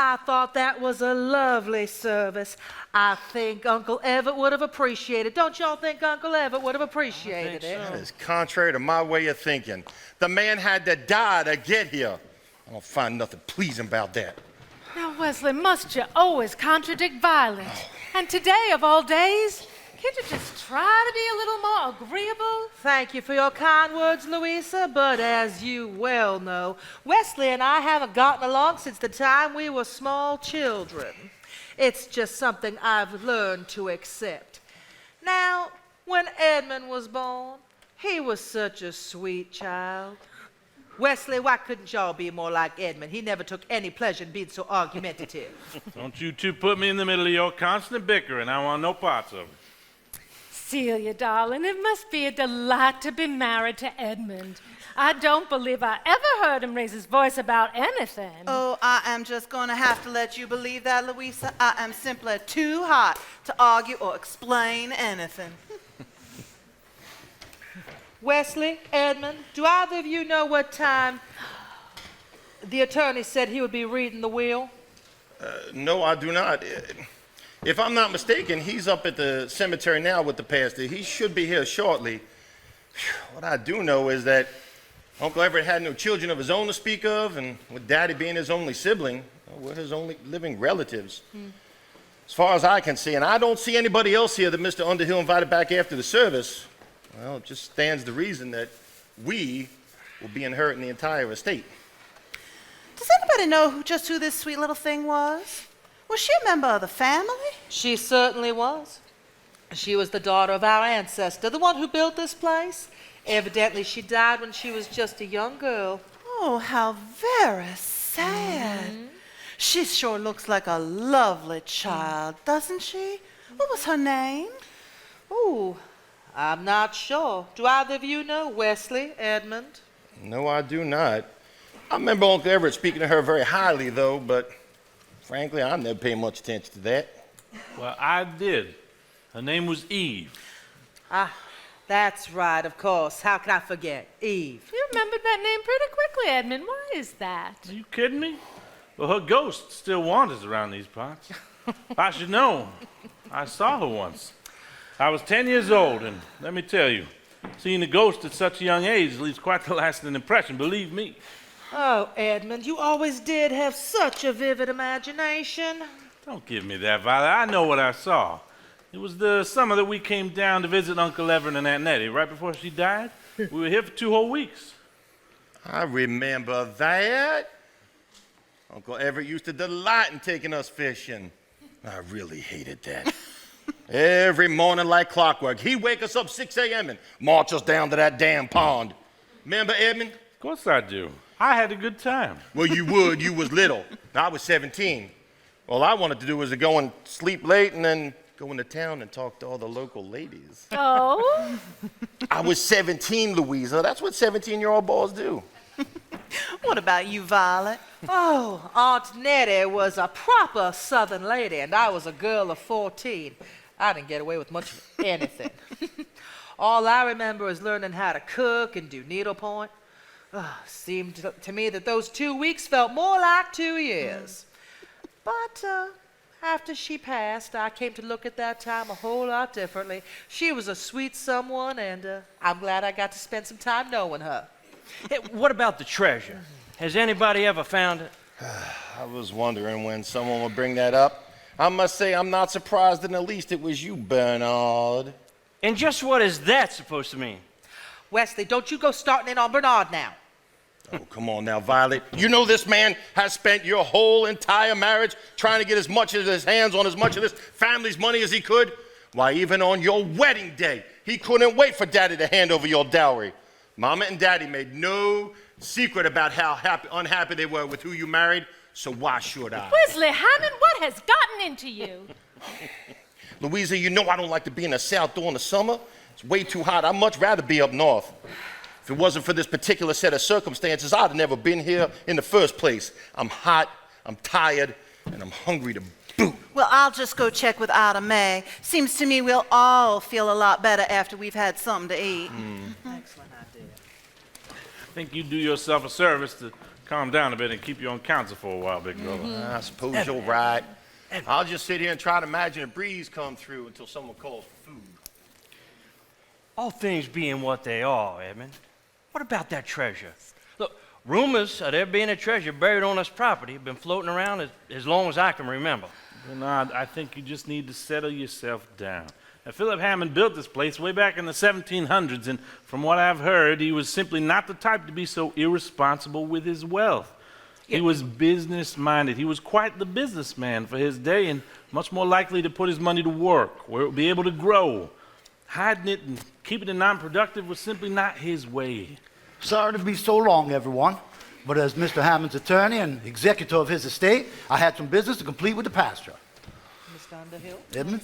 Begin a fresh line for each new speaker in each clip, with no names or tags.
I thought that was a lovely service. I think Uncle Everett would have appreciated it. Don't y'all think Uncle Everett would have appreciated it?
That is contrary to my way of thinking. The man had to die to get here. I don't find nothing pleasing about that.
Now, Wesley, must you always contradict Violet? And today, of all days, can't you just try to be a little more agreeable?
Thank you for your kind words, Louisa, but as you well know, Wesley and I haven't gotten along since the time we were small children. It's just something I've learned to accept. Now, when Edmund was born, he was such a sweet child. Wesley, why couldn't y'all be more like Edmund? He never took any pleasure in being so argumentative.
Don't you two put me in the middle of your constant bickering. I want no parts of it.
Celia, darling, it must be a delight to be married to Edmund. I don't believe I ever heard him raise his voice about anything.
Oh, I am just going to have to let you believe that, Louisa. I am simply too hot to argue or explain anything.
Wesley, Edmund, do either of you know what time the attorney said he would be reading the will?
No, I do not. If I'm not mistaken, he's up at the cemetery now with the pastor. He should be here shortly. What I do know is that Uncle Everett had no children of his own to speak of, and with Daddy being his only sibling, we're his only living relatives. As far as I can see, and I don't see anybody else here that Mr. Underhill invited back after the service, well, it just stands to reason that we will be inheriting the entire estate.
Does anybody know who this sweet little thing was? Was she a member of the family?
She certainly was. She was the daughter of our ancestor, the one who built this place. Evidently, she died when she was just a young girl.
Oh, how very sad. She sure looks like a lovely child, doesn't she? What was her name?
Ooh, I'm not sure. Do either of you know Wesley, Edmund?
No, I do not. I remember Uncle Everett speaking to her very highly, though, but frankly, I never paid much attention to that.
Well, I did. Her name was Eve.
Ah, that's right, of course. How can I forget? Eve.
You remembered that name pretty quickly, Edmund. Why is that?
Are you kidding me? Well, her ghost still wanders around these parts. I should know. I saw her once. I was 10 years old, and let me tell you, seeing a ghost at such a young age leaves quite the lasting impression, believe me.
Oh, Edmund, you always did have such a vivid imagination.
Don't give me that, Violet. I know what I saw. It was the summer that we came down to visit Uncle Everett and Aunt Nettie, right before she died. We were here for 2 whole weeks.
I remember that. Uncle Everett used to delight in taking us fishing. I really hated that. Every morning like clockwork, he'd wake us up 6 a.m. and march us down to that damn pond. Remember, Edmund?
Of course I do. I had a good time.
Well, you would. You was little. I was 17. All I wanted to do was to go and sleep late and then go into town and talk to all the local ladies.
Oh?
I was 17, Louisa. That's what 17-year-old boys do.
What about you, Violet?
Oh, Aunt Nettie was a proper Southern lady, and I was a girl of 14. I didn't get away with much of anything. All I remember is learning how to cook and do needlepoint. Seemed to me that those 2 weeks felt more like 2 years. But after she passed, I came to look at that time a whole lot differently. She was a sweet someone, and I'm glad I got to spend some time knowing her.
Hey, what about the treasure? Has anybody ever found it?
I was wondering when someone would bring that up. I must say I'm not surprised in the least it was you, Bernard.
And just what is that supposed to mean?
Wesley, don't you go starting in on Bernard now.
Oh, come on now, Violet. You know this man has spent your whole entire marriage trying to get as much of his hands on as much of this family's money as he could? Why, even on your wedding day, he couldn't wait for Daddy to hand over your dowry. Mama and Daddy made no secret about how unhappy they were with who you married, so why should I?
Wesley Hammond, what has gotten into you?
Louisa, you know I don't like to be in the South during the summer. It's way too hot. I'd much rather be up north. If it wasn't for this particular set of circumstances, I'd have never been here in the first place. I'm hot, I'm tired, and I'm hungry to boot.
Well, I'll just go check with Ida May. Seems to me we'll all feel a lot better after we've had something to eat.
Excellent idea.
I think you do yourself a service to calm down a bit and keep you on counsel for a while, big brother.
I suppose you're right. I'll just sit here and try to imagine a breeze come through until someone calls for food.
All things being what they are, Edmund, what about that treasure? Look, rumors of there being a treasure buried on this property have been floating around as long as I can remember.
Bernard, I think you just need to settle yourself down. Now, Philip Hammond built this place way back in the 1700s, and from what I've heard, he was simply not the type to be so irresponsible with his wealth. He was business-minded. He was quite the businessman for his day and much more likely to put his money to work, where it would be able to grow. Hiding it and keeping it non-productive was simply not his way.
Sorry to be so long, everyone, but as Mr. Hammond's attorney and executor of his estate, I had some business to complete with the pasture.
Mr. Underhill?
Edmund?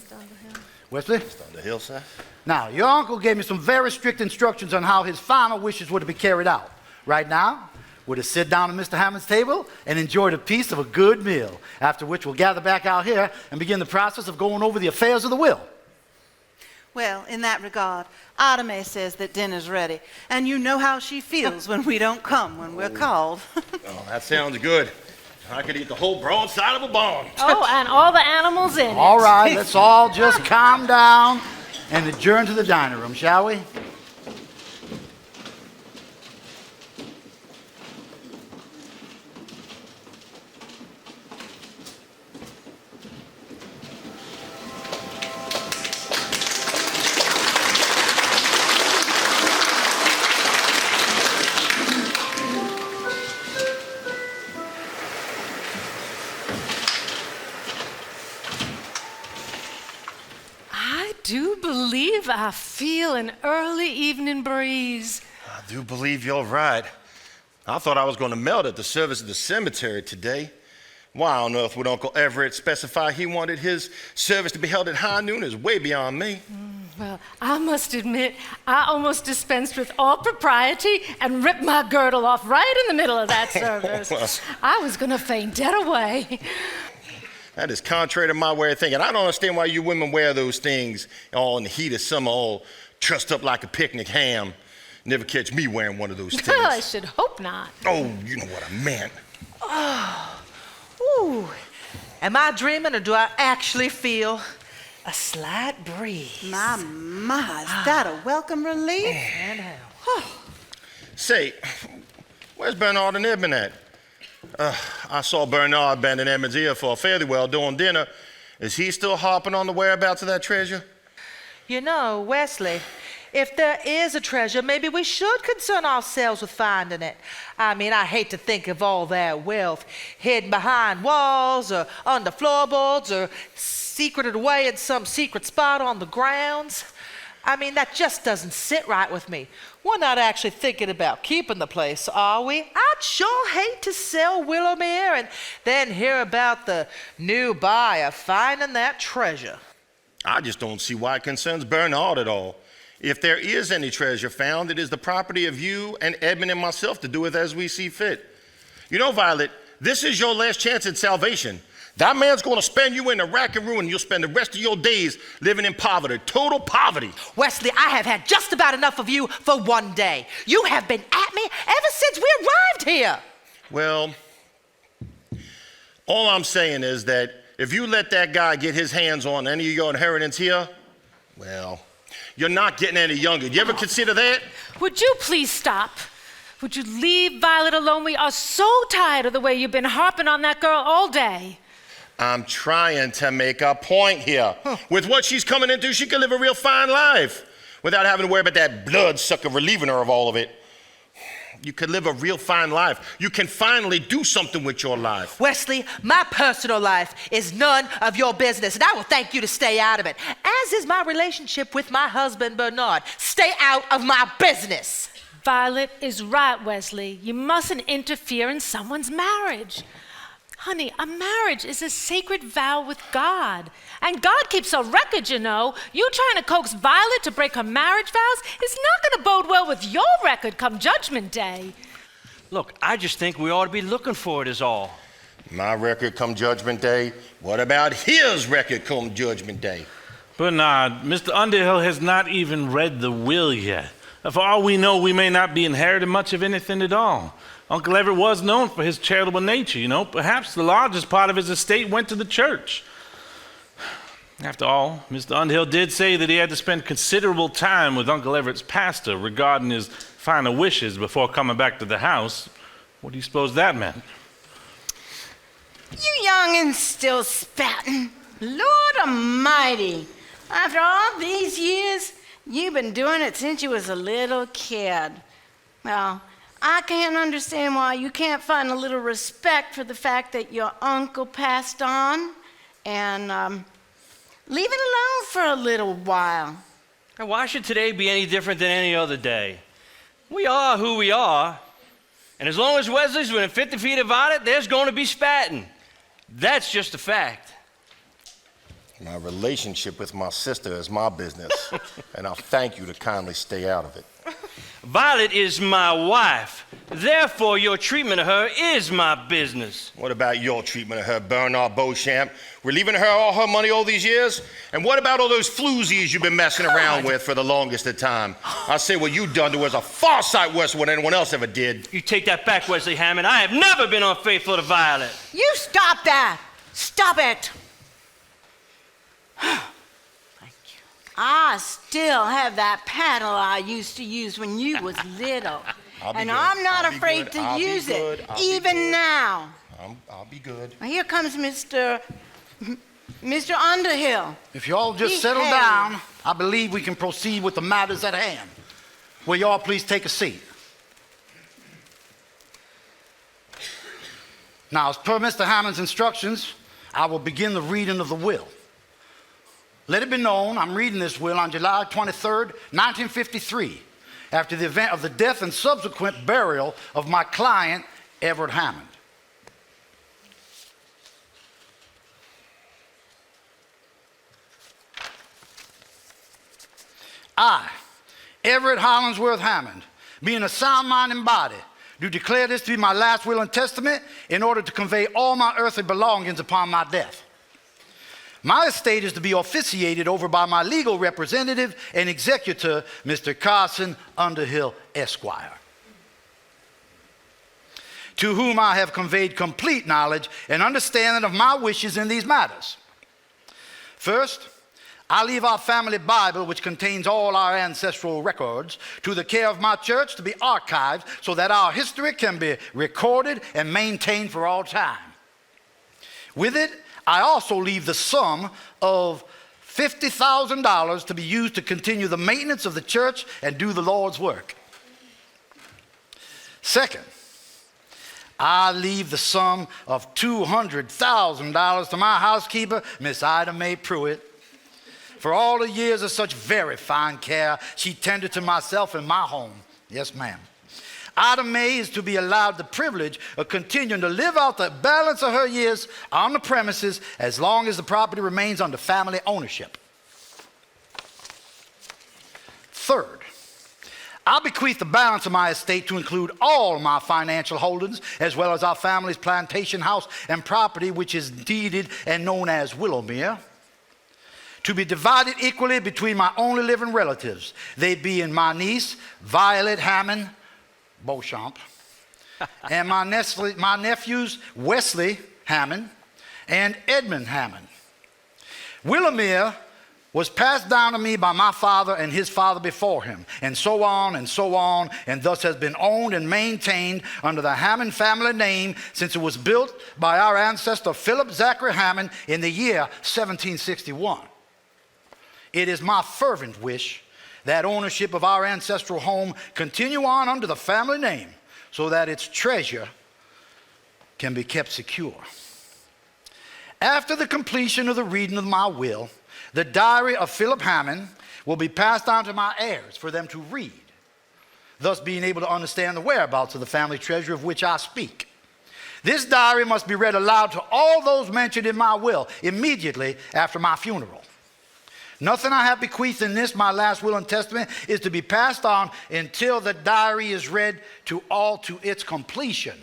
Wesley?
On the hillside?
Now, your uncle gave me some very strict instructions on how his final wishes were to be carried out. Right now, we're to sit down at Mr. Hammond's table and enjoy the peace of a good meal, after which we'll gather back out here and begin the process of going over the affairs of the will.
Well, in that regard, Adame says that dinner's ready, and you know how she feels when we don't come when we're called.
Oh, that sounds good. I could eat the whole broadside of a barn.
Oh, and all the animals in it.
All right, let's all just calm down and adjourn to the dining room, shall we?
I do believe I feel an early evening breeze.
I do believe you're right. I thought I was going to melt at the service of the cemetery today. Why on earth would Uncle Everett specify he wanted his service to be held at high noon is way beyond me.
Well, I must admit, I almost dispensed with all propriety and ripped my girdle off right in the middle of that service. I was going to faint dead away.
That is contrary to my way of thinking. I don't understand why you women wear those things all in the heat of summer, all trussed up like a picnic ham. Never catch me wearing one of those things.
Well, I should hope not.
Oh, you know what I meant.
Ooh. Am I dreaming or do I actually feel a slight breeze?
My, is that a welcome relief?
And how?
Say, where's Bernard and Edmund at? I saw Bernard bending Edmund's ear for a fairly well during dinner. Is he still harping on the whereabouts of that treasure?
You know, Wesley, if there is a treasure, maybe we should concern ourselves with finding it. I mean, I hate to think of all that wealth hidden behind walls or under floorboards or secreted away in some secret spot on the grounds. I mean, that just doesn't sit right with me. We're not actually thinking about keeping the place, are we? I'd sure hate to sell Willowmere and then hear about the new buyer finding that treasure.
I just don't see why it concerns Bernard at all. If there is any treasure found, it is the property of you and Edmund and myself to do with as we see fit. You know, Violet, this is your last chance at salvation. That man's going to spend you in the rack and ruin. You'll spend the rest of your days living in poverty, total poverty.
Wesley, I have had just about enough of you for one day. You have been at me ever since we arrived here.
Well, all I'm saying is that if you let that guy get his hands on any of your inheritance here, well, you're not getting any younger. You ever consider that?
Would you please stop? Would you leave Violet alone? We are so tired of the way you've been harping on that girl all day.
I'm trying to make a point here. With what she's coming into, she can live a real fine life without having to worry about that bloodsucker relieving her of all of it. You could live a real fine life. You can finally do something with your life.
Wesley, my personal life is none of your business, and I will thank you to stay out of it, as is my relationship with my husband, Bernard. Stay out of my business.
Violet is right, Wesley. You mustn't interfere in someone's marriage. Honey, a marriage is a sacred vow with God. And God keeps a record, you know. You trying to coax Violet to break her marriage vows is not going to bode well with your record come Judgment Day.
Look, I just think we ought to be looking for it is all.
My record come Judgment Day. What about his record come Judgment Day?
Bernard, Mr. Underhill has not even read the will yet. For all we know, we may not be inheriting much of anything at all. Uncle Everett was known for his charitable nature, you know. Perhaps the largest part of his estate went to the church. After all, Mr. Underhill did say that he had to spend considerable time with Uncle Everett's pastor regarding his final wishes before coming back to the house. What do you suppose that meant?
You youngins still spouting? Lord Almighty! After all these years, you've been doing it since you was a little kid. Well, I can't understand why you can't find a little respect for the fact that your uncle passed on and leave it alone for a little while.
And why should today be any different than any other day? We are who we are. And as long as Wesley's within 50 feet of it, there's going to be spatting. That's just a fact.
My relationship with my sister is my business, and I'll thank you to kindly stay out of it.
Violet is my wife. Therefore, your treatment of her is my business.
What about your treatment of her, Bernard Beauchamp? We're leaving her all her money all these years? And what about all those floozies you've been messing around with for the longest of time? I say what you done to her is a far sight worse than what anyone else ever did.
You take that back, Wesley Hammond. I have never been unfaithful to Violet.
You stop that! Stop it! I still have that paddle I used to use when you was little. And I'm not afraid to use it, even now.
I'll be good.
Now here comes Mr. Underhill.
If you all just settle down, I believe we can proceed with the matters at hand. Will you all please take a seat? Now, as per Mr. Hammond's instructions, I will begin the reading of the will. Let it be known, I'm reading this will on July 23rd, 1953, after the event of the death and subsequent burial of my client, Everett Hammond. I, Everett Hollingsworth Hammond, being a sound mind and body, do declare this to be my last will and testament in order to convey all my earthly belongings upon my death. My estate is to be officiated over by my legal representative and executor, Mr. Carson Underhill, Esquire, to whom I have conveyed complete knowledge and understanding of my wishes in these matters. First, I leave our family Bible, which contains all our ancestral records, to the care of my church to be archived so that our history can be recorded and maintained for all time. With it, I also leave the sum of $50,000 to be used to continue the maintenance of the church and do the Lord's work. Second, I leave the sum of $200,000 to my housekeeper, Miss Ida Mae Pruitt, for all the years of such very fine care she tended to myself and my home. Yes, ma'am. Ida Mae is to be allowed the privilege of continuing to live out the balance of her years on the premises as long as the property remains under family ownership. Third, I bequeath the balance of my estate to include all my financial holdings as well as our family's plantation house and property, which is deeded and known as Willowmere, to be divided equally between my only living relatives, they being my niece, Violet Hammond Beauchamp, and my nephews, Wesley Hammond and Edmund Hammond. Willowmere was passed down to me by my father and his father before him, and so on, and thus has been owned and maintained under the Hammond family name since it was built by our ancestor Philip Zachary Hammond in the year 1761. It is my fervent wish that ownership of our ancestral home continue on under the family name so that its treasure can be kept secure. After the completion of the reading of my will, the diary of Philip Hammond will be passed on to my heirs for them to read, thus being able to understand the whereabouts of the family treasure of which I speak. This diary must be read aloud to all those mentioned in my will immediately after my funeral. Nothing I have bequeathed in this, my last will and testament, is to be passed on until the diary is read to all to its completion.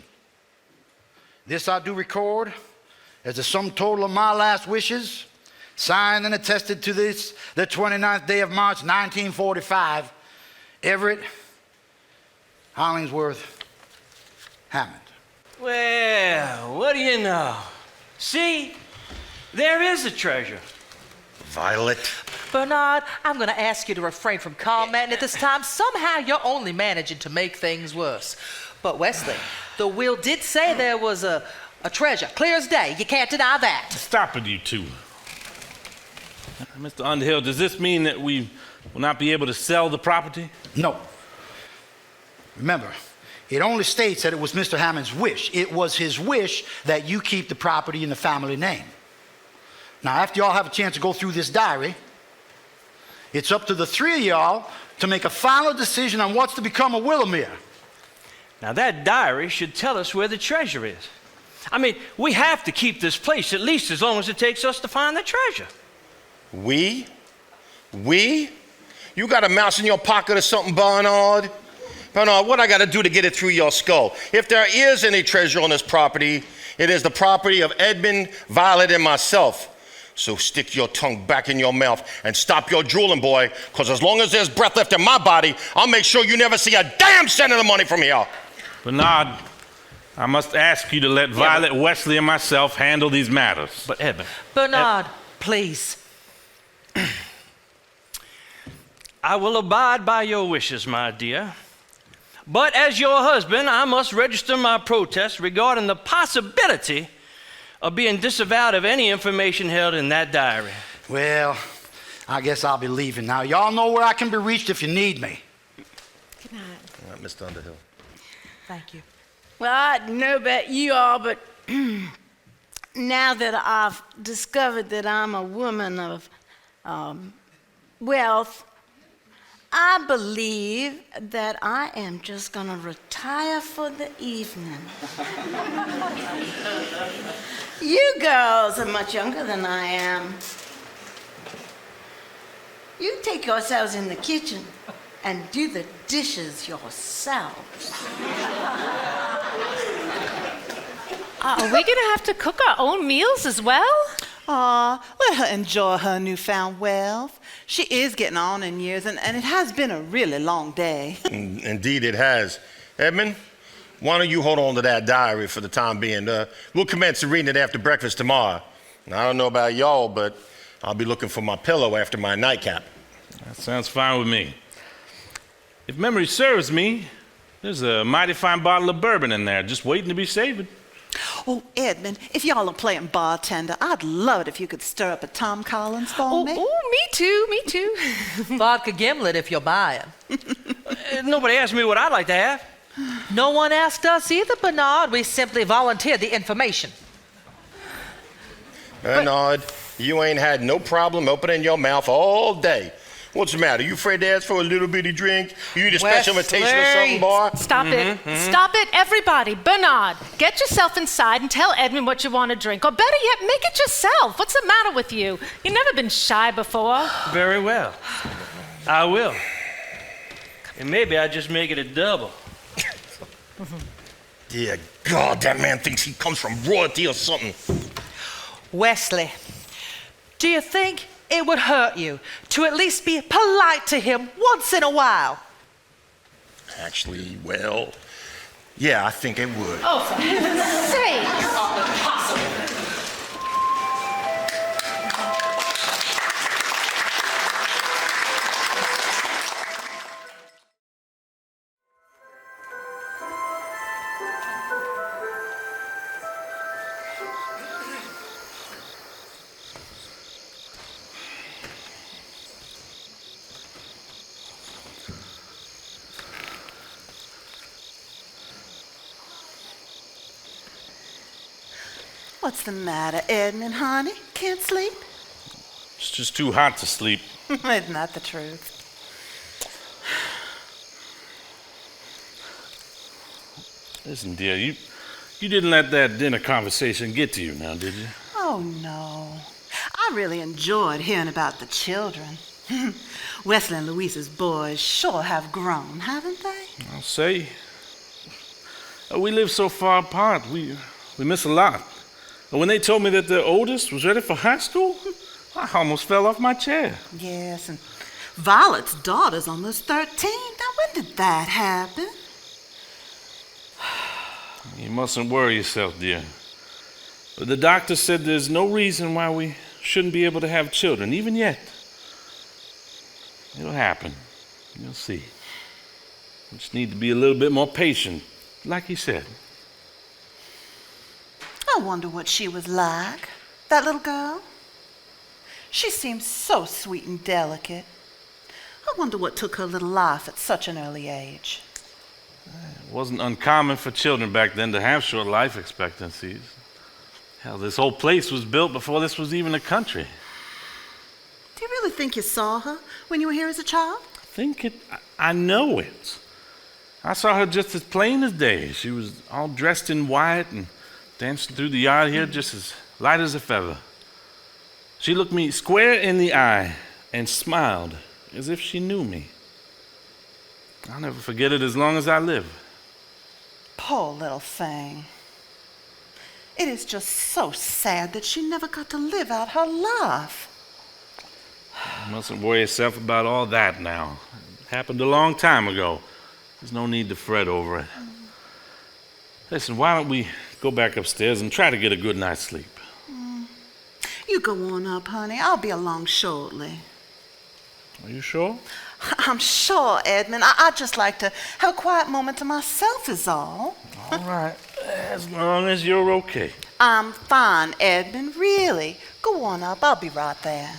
This I do record as the sum total of my last wishes, signed and attested to this the 29th day of March, 1945, Everett Hollingsworth Hammond.
Well, what do you know? See, there is a treasure.
Violet.
Bernard, I'm going to ask you to refrain from commenting at this time. Somehow you're only managing to make things worse. But Wesley, the will did say there was a treasure. Clear as day. You can't deny that.
Stop it, you two. Mr. Underhill, does this mean that we will not be able to sell the property?
No. Remember, it only states that it was Mr. Hammond's wish. It was his wish that you keep the property in the family name. Now, after y'all have a chance to go through this diary, it's up to the three of y'all to make a final decision on what's to become of Willowmere.
Now, that diary should tell us where the treasure is. I mean, we have to keep this place at least as long as it takes us to find the treasure.
We? You got a mouse in your pocket or something, Bernard? Bernard, what I got to do to get it through your skull? If there is any treasure on this property, it is the property of Edmund, Violet, and myself. So stick your tongue back in your mouth and stop your drooling, boy, because as long as there's breath left in my body, I'll make sure you never see a damn cent of the money from here.
Bernard, I must ask you to let Violet, Wesley, and myself handle these matters.
But Edmund.
Bernard, please.
I will abide by your wishes, my dear. But as your husband, I must register my protest regarding the possibility of being disavowed of any information held in that diary.
Well, I guess I'll be leaving now. Y'all know where I can be reached if you need me.
Good night.
All right, Mr. Underhill.
Thank you.
Well, I know about you all, but now that I've discovered that I'm a woman of wealth, I believe that I am just going to retire for the evening. You girls are much younger than I am. You take yourselves in the kitchen and do the dishes yourselves.
Are we going to have to cook our own meals as well?
Aw, let her enjoy her newfound wealth. She is getting on in years, and it has been a really long day.
Indeed it has. Edmund, why don't you hold on to that diary for the time being? We'll commence reading it after breakfast tomorrow. Now, I don't know about y'all, but I'll be looking for my pillow after my nightcap.
That sounds fine with me. If memory serves me, there's a mighty fine bottle of bourbon in there just waiting to be savored.
Oh, Edmund, if y'all are playing bartender, I'd love it if you could stir up a Tom Collins for me.
Oh, me too.
Vodka gimlet if you're buying.
Nobody asked me what I'd like to have.
No one asked us either, Bernard. We simply volunteered the information.
Bernard, you ain't had no problem opening your mouth all day. What's the matter? You afraid to ask for a little bitty drink? You need a special invitation or something, boy?
Stop it. Stop it, everybody. Bernard, get yourself inside and tell Edmund what you want to drink. Or better yet, make it yourself. What's the matter with you? You've never been shy before.
Very well. I will. And maybe I just make it a double.
Dear God, that man thinks he comes from royalty or something.
Wesley, do you think it would hurt you to at least be polite to him once in a while?
Actually, well, yeah, I think it would.
Oh, for heaven's sake.
What's the matter, Edmund, honey? Can't sleep?
It's just too hot to sleep.
Isn't that the truth?
Listen, dear, you didn't let that dinner conversation get to you now, did you?
Oh, no. I really enjoyed hearing about the children. Wesley and Louisa's boys sure have grown, haven't they?
I'll say. We live so far apart. We miss a lot. But when they told me that the oldest was ready for high school, I almost fell off my chair.
Yes, and Violet's daughter's almost 13. Now, when did that happen?
You mustn't worry yourself, dear. But the doctor said there's no reason why we shouldn't be able to have children, even yet. It'll happen. You'll see. We just need to be a little bit more patient, like he said.
I wonder what she was like, that little girl. She seemed so sweet and delicate. I wonder what took her little life at such an early age.
It wasn't uncommon for children back then to have short life expectancies. Hell, this whole place was built before this was even a country.
Do you really think you saw her when you were here as a child?
I know it. I saw her just as plain as day. She was all dressed in white and dancing through the yard here just as light as a feather. She looked me square in the eye and smiled as if she knew me. I'll never forget it as long as I live.
Poor little thing. It is just so sad that she never got to live out her life.
You mustn't worry yourself about all that now. It happened a long time ago. There's no need to fret over it. Listen, why don't we go back upstairs and try to get a good night's sleep?
You go on up, honey. I'll be along shortly.
Are you sure?
I'm sure, Edmund. I'd just like to have a quiet moment to myself is all.
All right, as long as you're okay.
I'm fine, Edmund, really. Go on up. I'll be right there.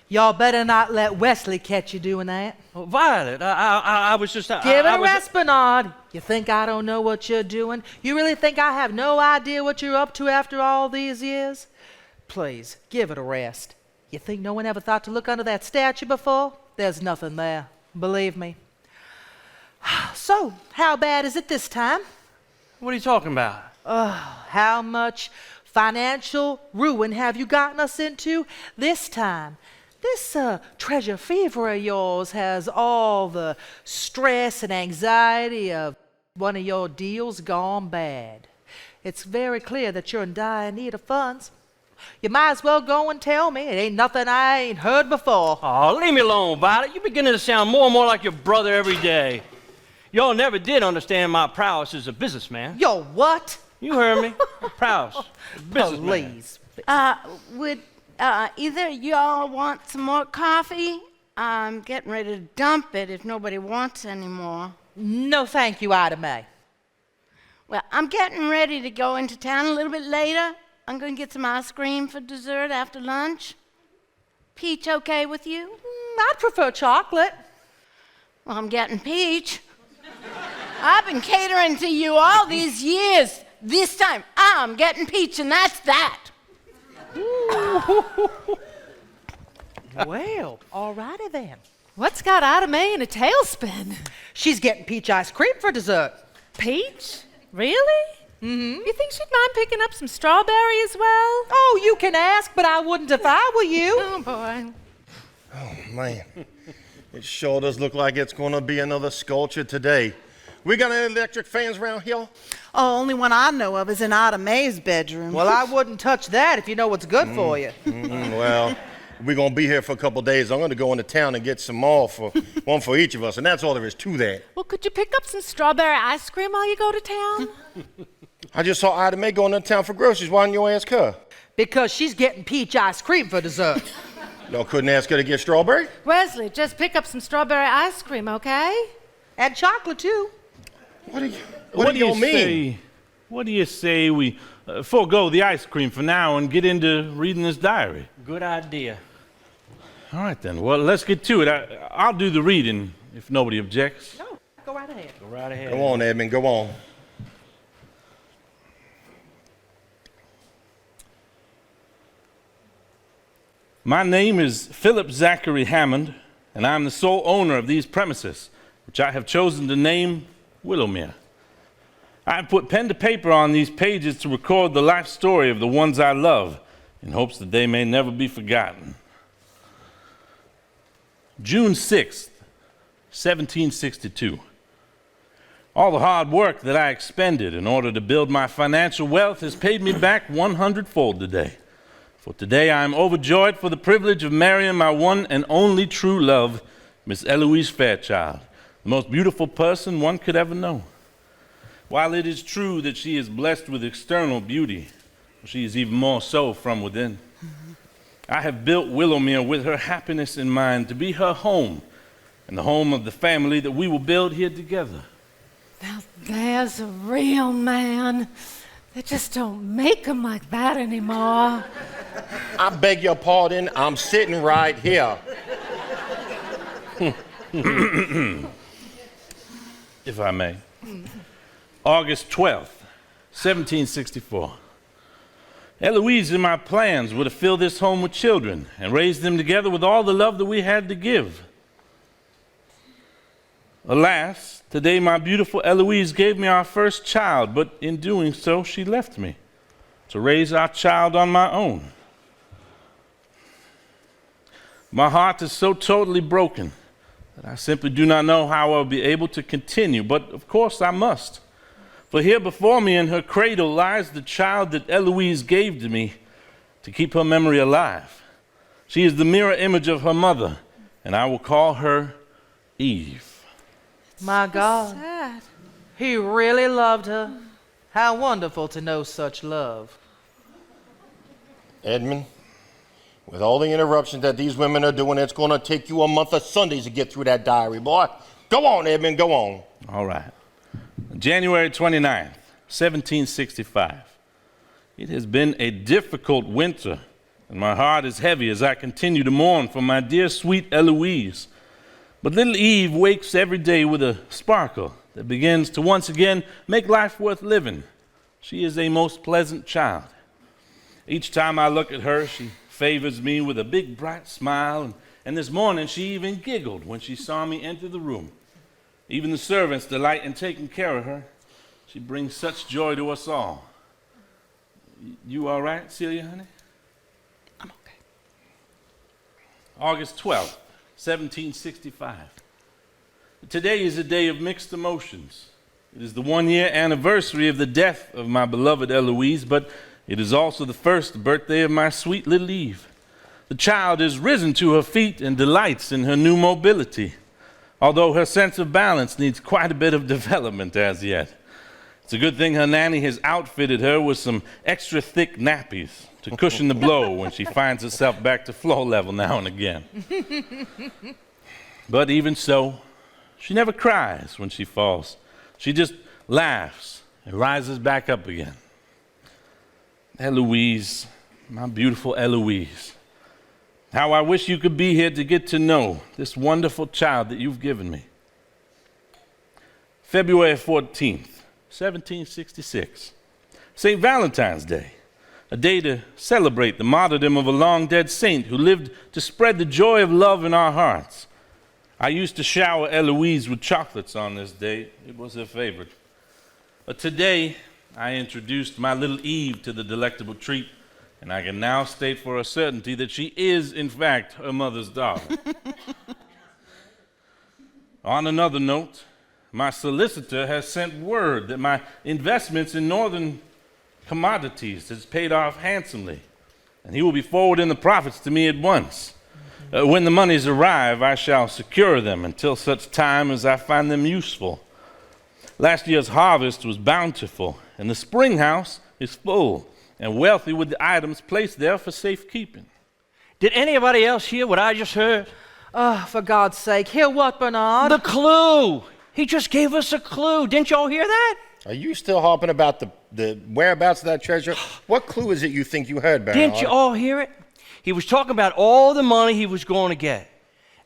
Y'all better not let Wesley catch you doing that.
Oh, Violet, I was just...
Give it a rest, Bernard. You think I don't know what you're doing? You really think I have no idea what you're up to after all these years? Please, give it a rest. You think no one ever thought to look under that statue before? There's nothing there, believe me. So, how bad is it this time?
What are you talking about?
How much financial ruin have you gotten us into this time? This treasure fever of yours has all the stress and anxiety of one of your deals gone bad. It's very clear that you're in dire need of funds. You might as well go and tell me. It ain't nothing I ain't heard before.
Oh, leave me alone, Violet. You're beginning to sound more and more like your brother every day. Y'all never did understand my prowess as a businessman.
Yo, what?
You heard me. Prowess. Businessman.
Please.
Would either y'all want some more coffee? I'm getting ready to dump it if nobody wants any more.
No, thank you, Ida Mae.
Well, I'm getting ready to go into town a little bit later. I'm going to get some ice cream for dessert after lunch. Peach okay with you?
I'd prefer chocolate.
Well, I'm getting peach. I've been catering to you all these years. This time, I'm getting peach, and that's that.
Well, all righty then.
What's got Ida Mae in a tailspin?
She's getting peach ice cream for dessert.
Peach? Really? Mm-hmm. You think she'd mind picking up some strawberry as well?
Oh, you can ask, but I wouldn't if I were you.
Oh, boy.
Oh, man. It sure does look like it's going to be another sculpture today. We got any electric fans around here?
Oh, only one I know of is in Ida Mae's bedroom.
Well, I wouldn't touch that if you know what's good for you.
Well, we're going to be here for a couple days. I'm going to go into town and get some more, one for each of us, and that's all there is to that.
Well, could you pick up some strawberry ice cream while you go to town?
I just saw Ida Mae going into town for groceries. Why didn't you ask her?
Because she's getting peach ice cream for dessert.
Y'all couldn't ask her to get strawberry?
Wesley, just pick up some strawberry ice cream, okay?
And chocolate, too.
What do you mean?
What do you say we forego the ice cream for now and get into reading this diary?
Good idea.
All right, then. Well, let's get to it. I'll do the reading if nobody objects.
No, go right ahead.
Go right ahead.
Go on, Edmund, go on.
My name is Philip Zachary Hammond, and I'm the sole owner of these premises, which I have chosen to name Willowmere. I have put pen to paper on these pages to record the life story of the ones I love, in hopes that they may never be forgotten. June 6th, 1762. All the hard work that I expended in order to build my financial wealth has paid me back 100-fold today. For today I am overjoyed for the privilege of marrying my one and only true love, Miss Eloise Fairchild, the most beautiful person one could ever know. While it is true that she is blessed with external beauty, she is even more so from within. I have built Willowmere with her happiness in mind to be her home and the home of the family that we will build here together.
Now there's a real man. They just don't make them like that anymore.
I beg your pardon, I'm sitting right here.
If I may. August 12th, 1764. Eloise and my plans were to fill this home with children and raise them together with all the love that we had to give. Alas, today my beautiful Eloise gave me our first child, but in doing so, she left me to raise our child on my own. My heart is so totally broken that I simply do not know how I'll be able to continue, but of course I must. For here before me in her cradle lies the child that Eloise gave to me to keep her memory alive. She is the mirror image of her mother, and I will call her Eve.
My God,
Sad.
he really loved her. How wonderful to know such love.
Edmund, with all the interruptions that these women are doing, it's going to take you a month of Sundays to get through that diary, boy. Go on, Edmund, go on.
All right. January 29th, 1765. It has been a difficult winter, and my heart is heavy as I continue to mourn for my dear sweet Eloise. But little Eve wakes every day with a sparkle that begins to once again make life worth living. She is a most pleasant child. Each time I look at her, she favors me with a big bright smile, and this morning she even giggled when she saw me enter the room. Even the servants delight in taking care of her. She brings such joy to us all. You all right, Celia, honey?
I'm okay.
August 12th, 1765. Today is a day of mixed emotions. It is the 1-year anniversary of the death of my beloved Eloise, but it is also the first birthday of my sweet little Eve. The child is risen to her feet and delights in her new mobility, although her sense of balance needs quite a bit of development as yet. It's a good thing her nanny has outfitted her with some extra thick nappies to cushion the blow when she finds herself back to floor level now and again. But even so, she never cries when she falls. She just laughs and rises back up again. Eloise, my beautiful Eloise. How I wish you could be here to get to know this wonderful child that you've given me. February 14th, 1766. St. Valentine's Day, a day to celebrate the martyrdom of a long-dead saint who lived to spread the joy of love in our hearts. I used to shower Eloise with chocolates on this day. It was her favorite. But today, I introduced my little Eve to the delectable treat, and I can now state for a certainty that she is, in fact, her mother's daughter. On another note, My solicitor has sent word that my investments in northern commodities has paid off handsomely, and he will be forwarding the profits to me at once. When the monies arrive, I shall secure them until such time as I find them useful. Last year's harvest was bountiful, and the spring house is full and wealthy with the items placed there for safekeeping.
Did anybody else hear what I just heard?
Oh, for God's sake, hear what, Bernard?
The clue! He just gave us a clue. Didn't y'all hear that?
Are you still harping about the whereabouts of that treasure? What clue is it you think you heard, Bernard?
Didn't you all hear it? He was talking about all the money he was going to get.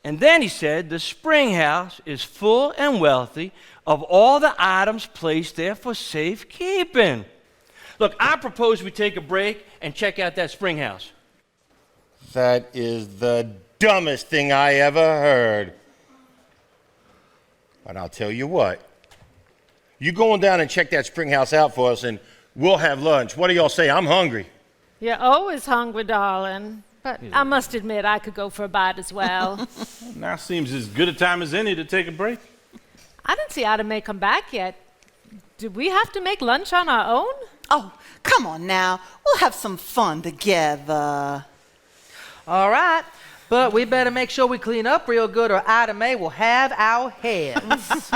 And then he said the spring house is full and wealthy of all the items placed there for safekeeping. Look, I propose we take a break and check out that spring house.
That is the dumbest thing I ever heard. But I'll tell you what. You go on down and check that spring house out for us, and we'll have lunch. What do y'all say? I'm hungry.
You're always hungry, darling. But I must admit, I could go for a bite as well.
Now seems as good a time as any to take a break.
I didn't see Ada May come back yet. Do we have to make lunch on our own?
Oh, come on now. We'll have some fun together.
All right, but we better make sure we clean up real good or Ida May will have our heads.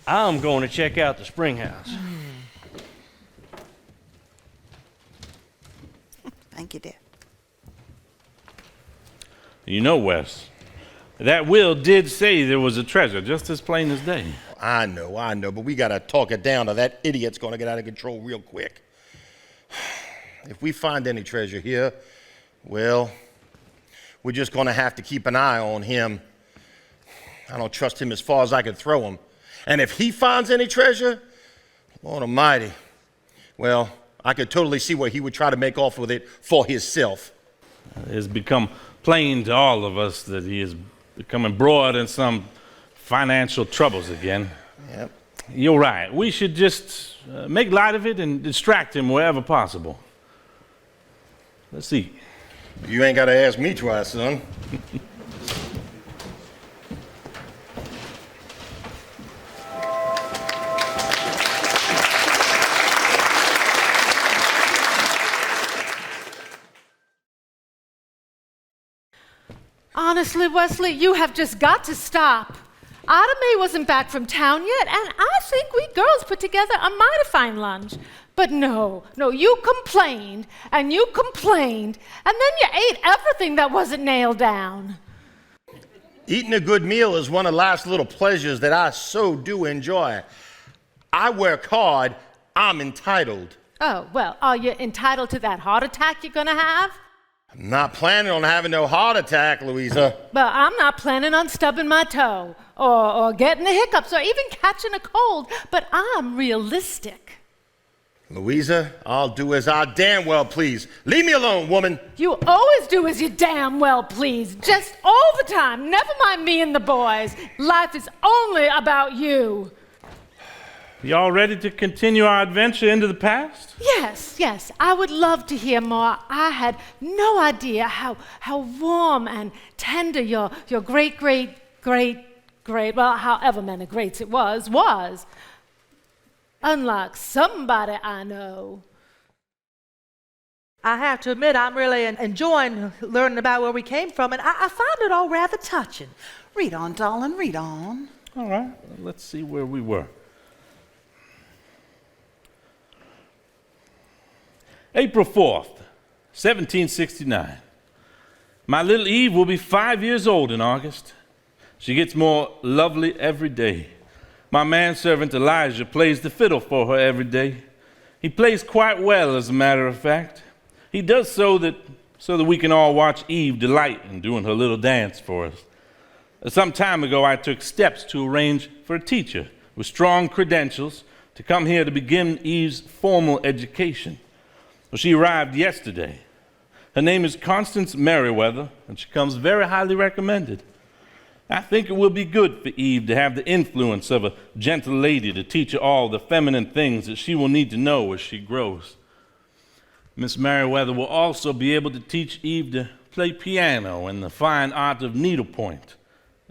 I'm going to check out the spring house.
Thank you, dear.
You know, Wes, that will did say there was a treasure, just as plain as day.
I know, but we got to talk it down or that idiot's going to get out of control real quick. If we find any treasure here, well, we're just going to have to keep an eye on him. I don't trust him as far as I can throw him. And if he finds any treasure, Lord Almighty, well, I could totally see where he would try to make off with it for himself.
It has become plain to all of us that he is become embroiled in some financial troubles again.
Yep.
You're right. We should just make light of it and distract him wherever possible. Let's see.
You ain't got to ask me twice, son.
Honestly, Wesley, you have just got to stop. Ada May wasn't back from town yet, and I think we girls put together a mighty fine lunch. But no, you complained, and you complained, and then you ate everything that wasn't nailed down.
Eating a good meal is one of life's little pleasures that I so do enjoy. I work hard, I'm entitled.
Oh, well, are you entitled to that heart attack you're gonna have?
I'm not planning on having no heart attack, Louisa.
But I'm not planning on stubbing my toe, or getting the hiccups, or even catching a cold, but I'm realistic.
Louisa, I'll do as I damn well please. Leave me alone, woman.
You always do as you damn well please, just all the time. Never mind me and the boys. Life is only about you.
Y'all ready to continue our adventure into the past?
Yes, I would love to hear more. I had no idea how warm and tender your great, well, however many greats it was. Unlike somebody I know.
I have to admit, I'm really enjoying learning about where we came from, and I found it all rather touching.
Read on, darling, read on.
All right, let's see where we were. April 4th, 1769. My little Eve will be 5 years old in August. She gets more lovely every day. My manservant Elijah plays the fiddle for her every day. He plays quite well, as a matter of fact. He does so that we can all watch Eve delight in doing her little dance for us. Some time ago, I took steps to arrange for a teacher with strong credentials to come here to begin Eve's formal education. Well, she arrived yesterday. Her name is Constance Merriweather, and she comes very highly recommended. I think it will be good for Eve to have the influence of a gentle lady to teach her all the feminine things that she will need to know as she grows. Miss Merriweather will also be able to teach Eve to play piano and the fine art of needlepoint.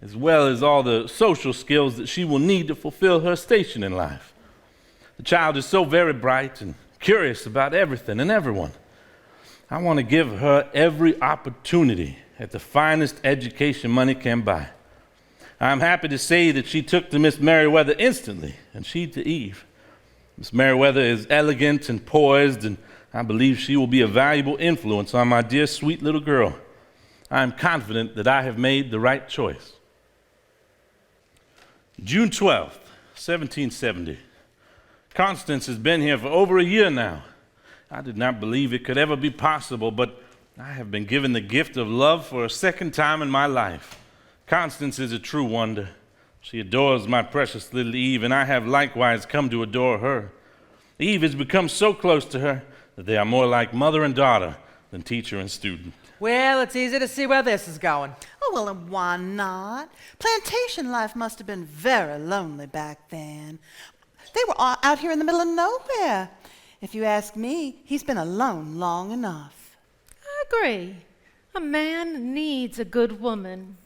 as well as all the social skills that she will need to fulfill her station in life. The child is so very bright and curious about everything and everyone. I want to give her every opportunity at the finest education money can buy. I'm happy to say that she took to Miss Merriweather instantly, and she to Eve. Miss Merriweather is elegant and poised, and I believe she will be a valuable influence on my dear, sweet little girl. I am confident that I have made the right choice. June 12th, 1770. Constance has been here for over a year now. I did not believe it could ever be possible, but I have been given the gift of love for a second time in my life. Constance is a true wonder. She adores my precious little Eve, and I have likewise come to adore her. Eve has become so close to her that they are more like mother and daughter than teacher and student.
Well, it's easy to see where this is going.
Oh, well, and why not? Plantation life must have been very lonely back then. They were all out here in the middle of nowhere. If you ask me, he's been alone long enough.
I agree. A man needs a good woman.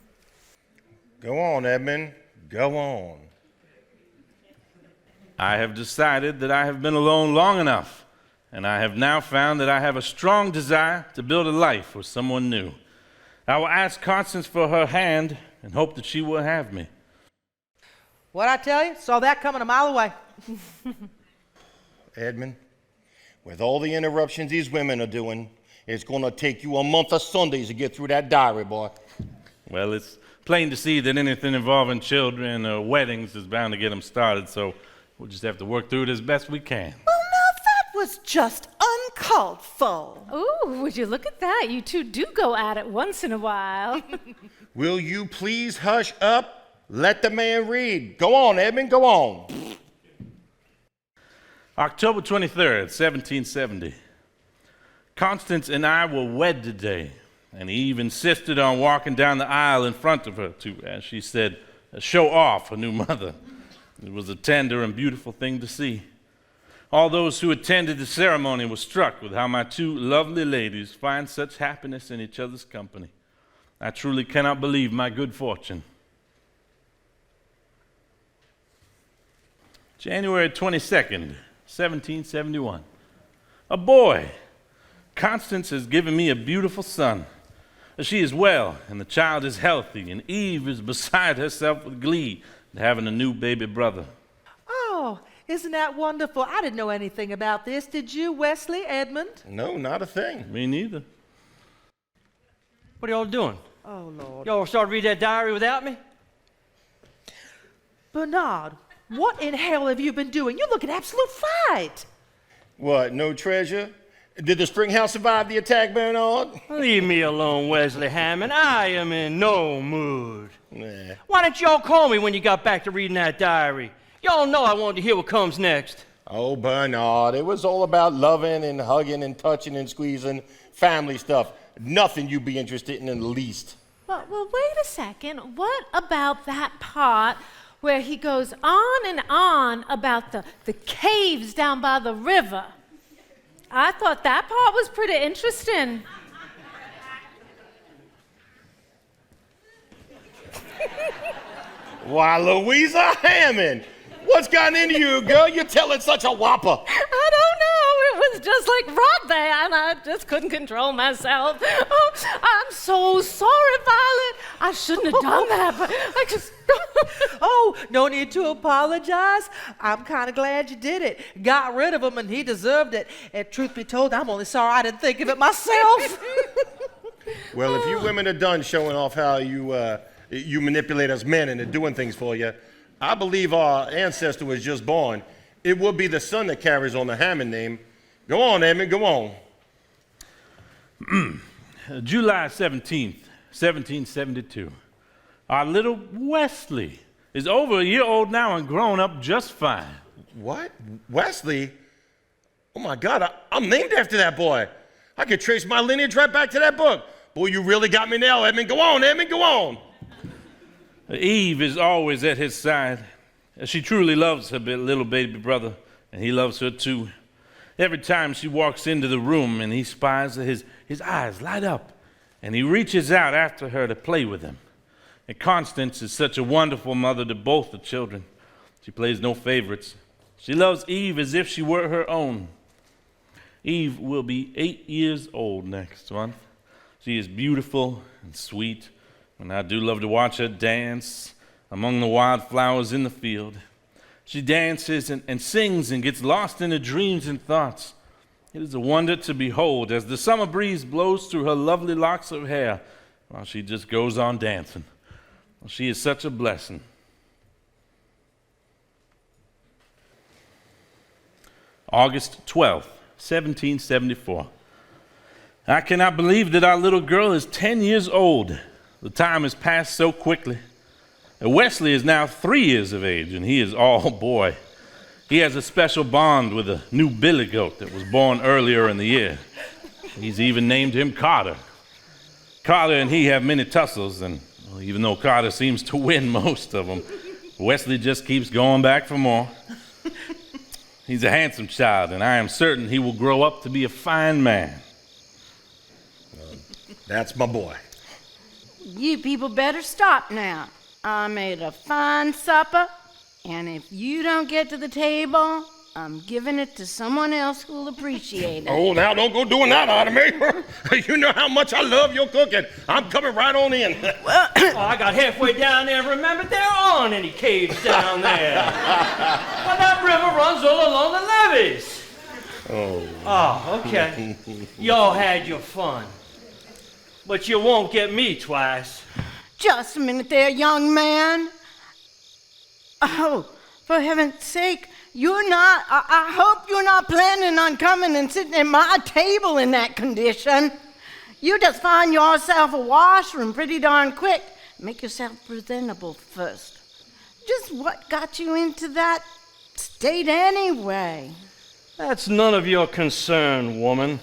Go on, Edmund. Go on.
I have decided that I have been alone long enough, and I have now found that I have a strong desire to build a life with someone new. I will ask Constance for her hand and hope that she will have me.
What I tell you? Saw that coming a mile away.
Edmund, with all the interruptions these women are doing, it's going to take you a month of Sundays to get through that diary, boy.
Well, it's plain to see that anything involving children or weddings is bound to get them started, so we'll just have to work through it as best we can.
Well, now that was just uncalled for.
Ooh, would you look at that? You two do go at it once in a while.
Will you please hush up? Let the man read. Go on, Edmund, go on.
October 23rd, 1770. Constance and I were wed today, and Eve insisted on walking down the aisle in front of her to, as she said, show off her new mother. It was a tender and beautiful thing to see. All those who attended the ceremony were struck with how my two lovely ladies find such happiness in each other's company. I truly cannot believe my good fortune. January 22nd, 1771. A boy. Constance has given me a beautiful son. She is well, and the child is healthy, and Eve is beside herself with glee at having a new baby brother.
Oh, isn't that wonderful? I didn't know anything about this. Did you, Wesley, Edmund?
No, not a thing.
Me neither.
What are y'all doing?
Oh, Lord.
Y'all start to read that diary without me?
Bernard, what in hell have you been doing? You look an absolute fright.
What, no treasure? Did the spring house survive the attack, Bernard?
Leave me alone, Wesley Hammond. I am in no mood.
Nah.
Why didn't y'all call me when you got back to reading that diary? Y'all know I wanted to hear what comes next.
Oh, Bernard, it was all about loving and hugging and touching and squeezing, family stuff. Nothing you'd be interested in the least.
Well, wait a second. What about that part where he goes on and on about the caves down by the river? I thought that part was pretty interesting.
Why, Louisa Hammond, what's gotten into you, girl? You're telling such a whopper.
I don't know. It was just like right there, and I just couldn't control myself. Oh, I'm so sorry, Violet. I shouldn't have done that, but I just...
Oh, no need to apologize. I'm kind of glad you did it. Got rid of him, and he deserved it. And truth be told, I'm only sorry I didn't think of it myself.
Well, if you women are done showing off how you manipulate us men into doing things for you, I believe our ancestor was just born. It will be the son that carries on the Hammond name. Go on, Edmund, go on.
July 17th, 1772. Our little Wesley is over a year old now and grown up just fine.
What? Wesley? Oh, my God, I'm named after that boy. I could trace my lineage right back to that book. Boy, you really got me now, Edmund. Go on, Edmund, go on.
Eve is always at his side. She truly loves her little baby brother, and he loves her too. Every time she walks into the room and he spies her, his eyes light up, and he reaches out after her to play with him. And Constance is such a wonderful mother to both the children. She plays no favorites. She loves Eve as if she were her own. Eve will be 8 years old next month. She is beautiful and sweet, and I do love to watch her dance among the wildflowers in the field. She dances and sings and gets lost in her dreams and thoughts. It is a wonder to behold as the summer breeze blows through her lovely locks of hair while she just goes on dancing. Well, she is such a blessing. August 12th, 1774. I cannot believe that our little girl is 10 years old. The time has passed so quickly. Wesley is now 3 years of age, and he is all boy. He has a special bond with a new billy goat that was born earlier in the year. He's even named him Carter. Carter and he have many tussles, and even though Carter seems to win most of them, Wesley just keeps going back for more. He's a handsome child, and I am certain he will grow up to be a fine man.
That's my boy.
You people better stop now. I made a fine supper, and if you don't get to the table, I'm giving it to someone else who'll appreciate it.
Oh, now don't go doing that out of me. You know how much I love your cooking. I'm coming right on in.
Oh, I got halfway down there and remembered there aren't any caves down there. Well, that river runs all along the levees. Oh, okay. Y'all had your fun. But you won't get me twice.
Just a minute there, young man. Oh, for heaven's sake, I hope you're not planning on coming and sitting at my table in that condition. You just find yourself a washroom pretty darn quick. Make yourself presentable first. Just what got you into that state anyway?
That's none of your concern, woman.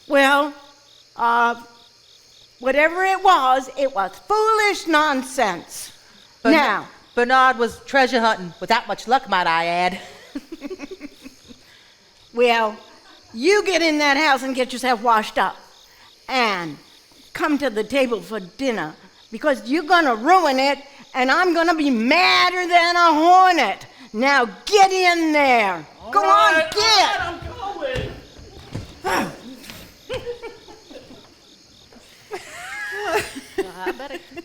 Well, whatever it was foolish nonsense. Now,
Bernard was treasure hunting without much luck, might I add.
well, you get in that house and get yourself washed up. And come to the table for dinner, because you're going to ruin it, and I'm going to be madder than a hornet. Now get in there. Go on, get.
I'm going.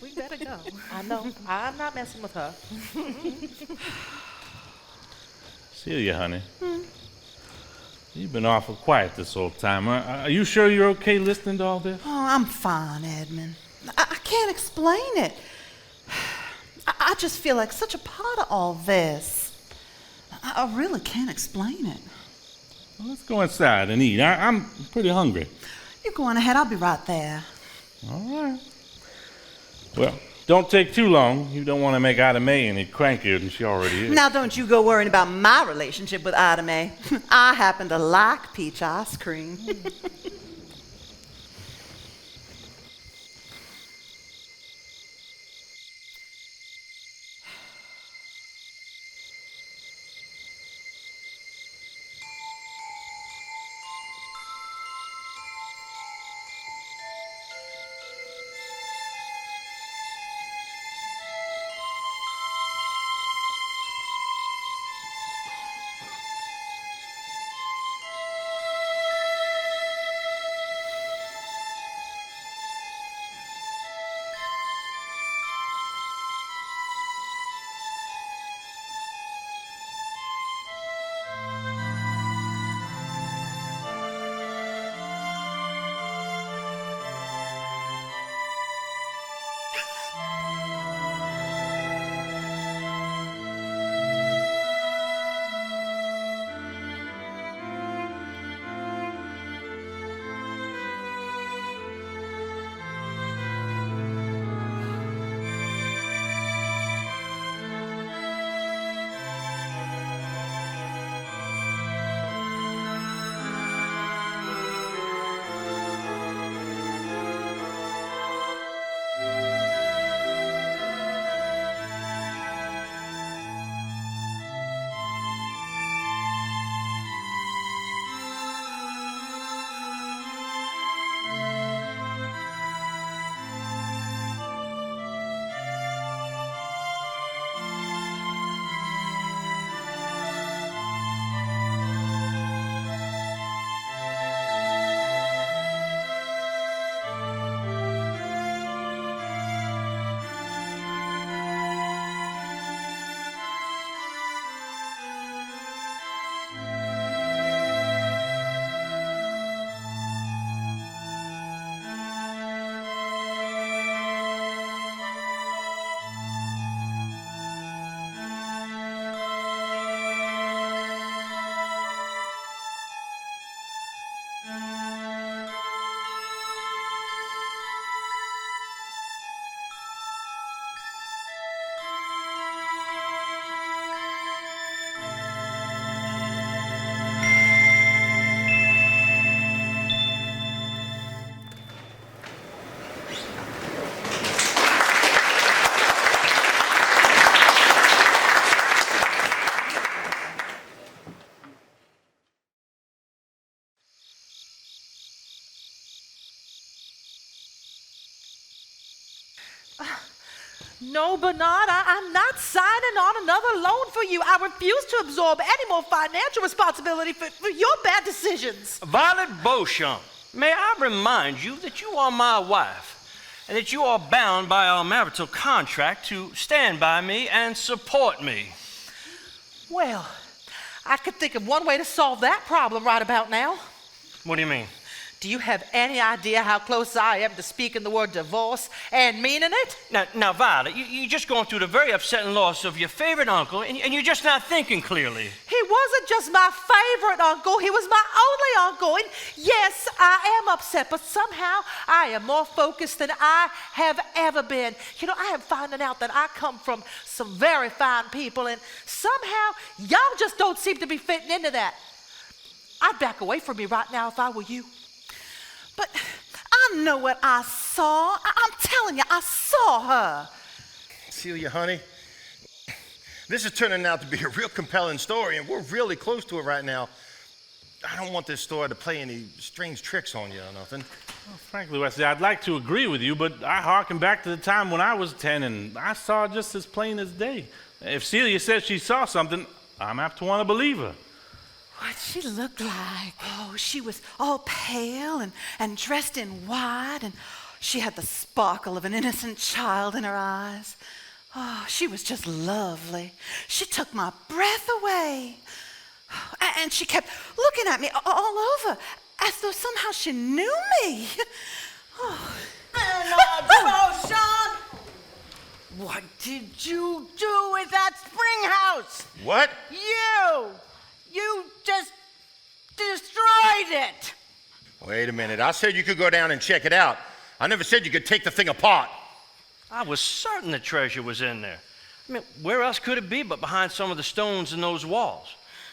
We better go. I know. I'm not messing with her.
Celia, honey. You've been awful quiet this whole time. Are you sure you're okay listening to all this?
Oh, I'm fine, Edmund. I can't explain it. I just feel like such a part of all this. I really can't explain it.
Well, let's go inside and eat. I'm pretty hungry.
You go on ahead. I'll be right there.
All right. Well, don't take too long. You don't want to make Ida Mae any crankier than she already is.
Now, don't you go worrying about my relationship with Ida Mae. I happen to like peach ice cream.
No, Bernard, I'm not signing on another loan for you. I refuse to absorb any more financial responsibility for your bad decisions.
Violet Beauchamp, may I remind you that you are my wife and that you are bound by our marital contract to stand by me and support me.
Well, I could think of one way to solve that problem right about now.
What do you mean?
Do you have any idea how close I am to speaking the word divorce and meaning it?
Now Violet, you're just going through the very upsetting loss of your favorite uncle, and you're just not thinking clearly.
He wasn't just my favorite uncle, he was my only uncle. And yes, I am upset, but somehow I am more focused than I have ever been. You know, I am finding out that I come from some very fine people, and somehow y'all just don't seem to be fitting into that. I'd back away from me right now if I were you.
But I know what I saw. I'm telling you, I saw her.
Celia, honey, this is turning out to be a real compelling story, and we're really close to it right now. I don't want this story to play any strange tricks on you or nothing.
Well, frankly, Wesley, I'd like to agree with you, but I harken back to the time when I was 10, and I saw it just as plain as day. If Celia says she saw something, I'm apt to want to believe her.
What'd she look like? Oh, she was all pale and dressed in white, and she had the sparkle of an innocent child in her eyes. Oh, she was just lovely. She took my breath away. And she kept looking at me all over, as though somehow she knew me. Oh.
Beauchamp, what did you do with that spring house?
What?
You just destroyed it.
Wait a minute. I said you could go down and check it out. I never said you could take the thing apart.
I was certain the treasure was in there. I mean, where else could it be but behind some of the stones in those walls?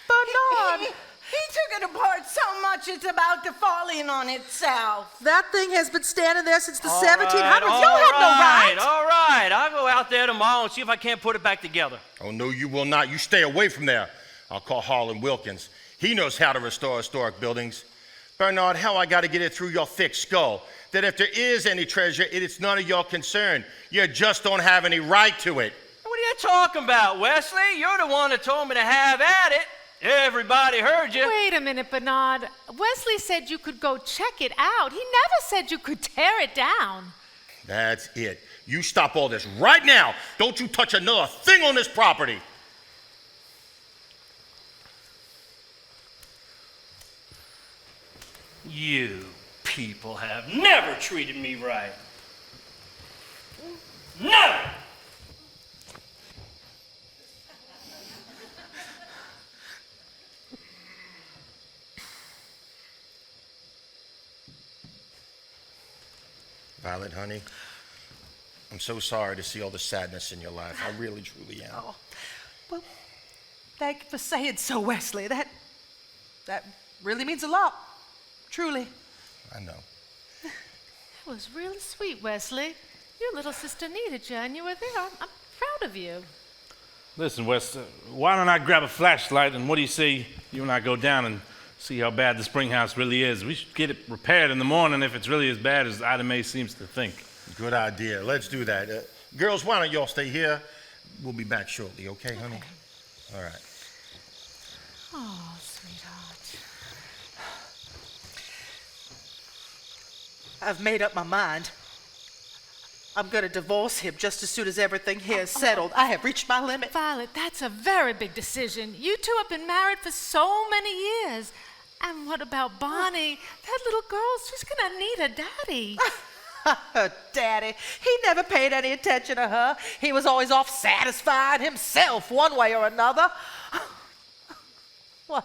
Bernard!
He took it apart so much it's about to fall in on itself.
That thing has been standing there since the
All
1700s.
right,
You had no right.
All right. I'll go out there tomorrow and see if I can't put it back together.
Oh, no, you will not. You stay away from there. I'll call Harlan Wilkins. He knows how to restore historic buildings. Bernard, how I got to get it through your thick skull that if there is any treasure, it's none of your concern. You just don't have any right to it.
What are you talking about, Wesley? You're the one that told me to have at it. Everybody heard you.
Wait a minute, Bernard. Wesley said you could go check it out. He never said you could tear it down.
That's it. You stop all this right now. Don't you touch another thing on this property.
You people have never treated me right. Never!
Violet, honey, I'm so sorry to see all the sadness in your life. I really, truly am.
Oh, well, thank you for saying so, Wesley. That really means a lot. Truly.
I know.
That was really sweet, Wesley. Your little sister needed you, and you were there. I'm proud of you.
Listen, Wes, why don't I grab a flashlight, and what do you say you and I go down and see how bad the spring house really is? We should get it repaired in the morning if it's really as bad as Ida Mae seems to think.
Good idea. Let's do that. Girls, why don't y'all stay here? We'll be back shortly, okay, honey? All right.
Oh, sweetheart.
I've made up my mind. I'm going to divorce him just as soon as everything here is settled. I have reached my limit.
Violet, that's a very big decision. You two have been married for so many years. And what about Bonnie? That little girl's just going to need a daddy.
Her daddy. He never paid any attention to her. He was always off satisfied himself one way or another. What?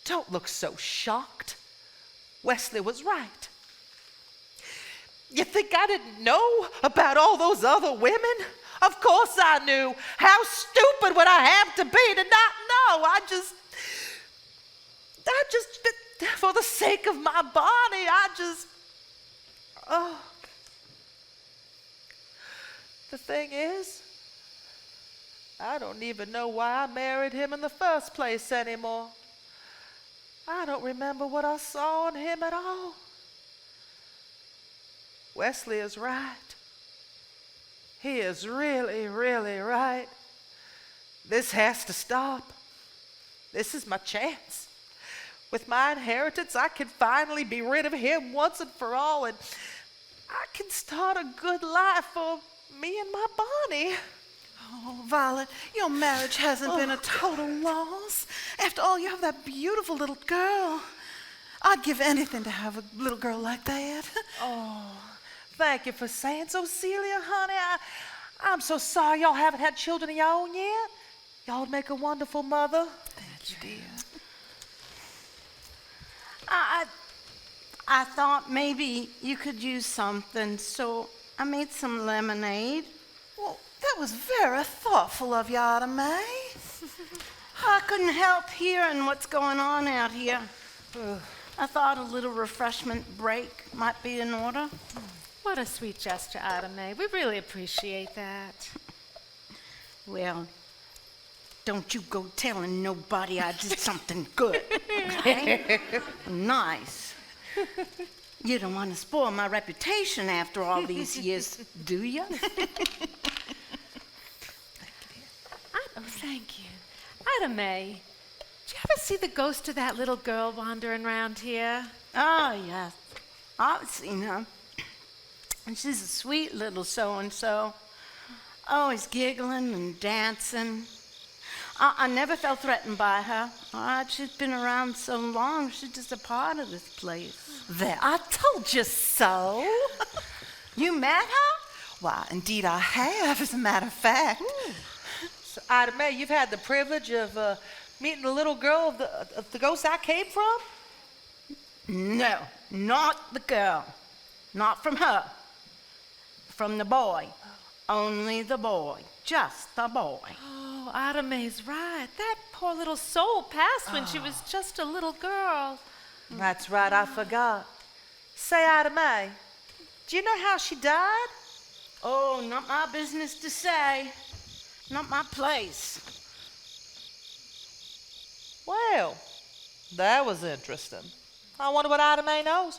Don't look so shocked. Wesley was right. You think I didn't know about all those other women? Of course I knew. How stupid would I have to be to not know? I just, for the sake of my Bonnie, oh. The thing is, I don't even know why I married him in the first place anymore. I don't remember what I saw in him at all. Wesley is right. He is really, really right. This has to stop. This is my chance. With my inheritance, I can finally be rid of him once and for all, and I can start a good life for me and my Bonnie.
Oh, Violet, your marriage hasn't been a total loss. After all, you have that beautiful little girl. I'd give anything to have a little girl like that.
Thank you for saying so, Celia, honey. I'm so sorry y'all haven't had children of your own yet. Y'all would make a wonderful mother.
Thank you, dear.
I thought maybe you could use something, so I made some lemonade.
Well, that was very thoughtful of you, Autumn May.
I couldn't help hearing what's going on out here. I thought a little refreshment break might be in order.
What a sweet gesture, Autumn May. We really appreciate that.
Well, don't you go telling nobody I did something good. Okay? Nice. You don't want to spoil my reputation after all these years, do you?
Oh, thank you. Autumn May, did you ever see the ghost of that little girl wandering around here?
Oh, yes. I've seen her. And she's a sweet little so-and-so. Always giggling and dancing. I never felt threatened by her. She's been around so long, she's just a part of this place.
There, I told you so.
You met her?
Why, indeed I have, as a matter of fact.
So, Ida Mae, you've had the privilege of meeting the little girl of the ghost I came from?
No, not the girl. Not from her. From the boy. Only the boy. Just the boy.
Oh, Autumn May's right. That poor little soul passed when she was just a little girl.
That's right, I forgot. Say, Ida Mae, do you know how she died?
Oh, not my business to say. Not my place.
Well, that was interesting. I wonder what Ida Mae knows.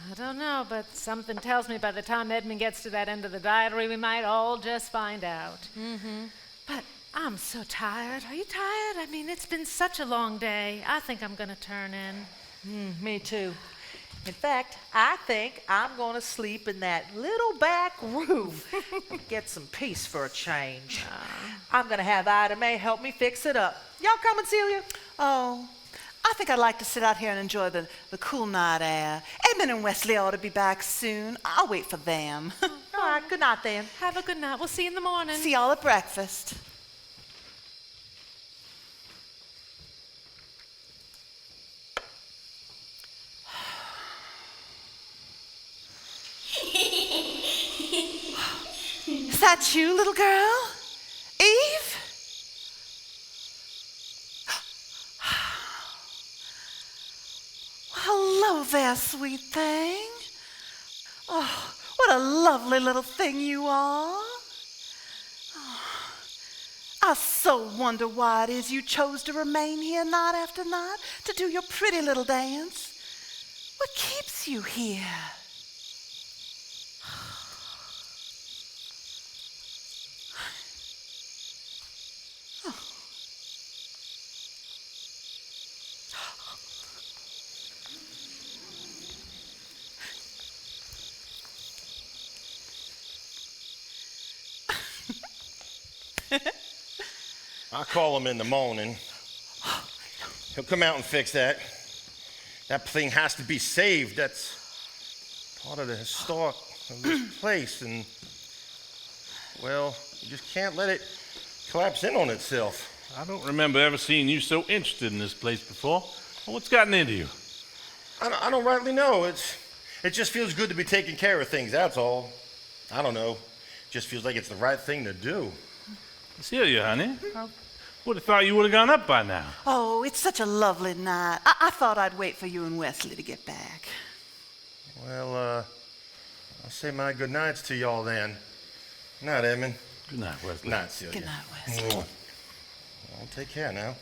I don't know, but something tells me by the time Edmund gets to that end of the diary, we might all just find out. But I'm so tired. Are you tired? I mean, it's been such a long day. I think I'm going to turn in.
Me too. In fact, I think I'm going to sleep in that little back room and get some peace for a change. I'm going to have Ida Mae help me fix it up. Y'all coming, Celia?
Oh, I think I'd like to sit out here and enjoy the cool night air. Edmund and Wesley ought to be back soon. I'll wait for them.
All right, good night then.
Have a good night. We'll see you in the morning.
See y'all at breakfast. Is that you, little girl? Eve? Hello there, sweet thing. Oh, what a lovely little thing you are. Oh, I so wonder why it is you chose to remain here night after night to do your pretty little dance. What keeps you here?
I'll call him in the morning. He'll come out and fix that. That thing has to be saved. That's part of the historic of this place. And, well, you just can't let it collapse in on itself.
I don't remember ever seeing you so interested in this place before. Well, what's gotten into you?
I don't rightly know. It just feels good to be taking care of things, that's all. I don't know. Just feels like it's the right thing to do.
Celia, honey, I would have thought you would have gone up by now.
Oh, it's such a lovely night. I thought I'd wait for you and Wesley to get back.
Well, I'll say my good nights to y'all then. Good night, Edmund.
Good night, Wesley.
Good night, Celia.
Good night, Wesley.
Well, take care now.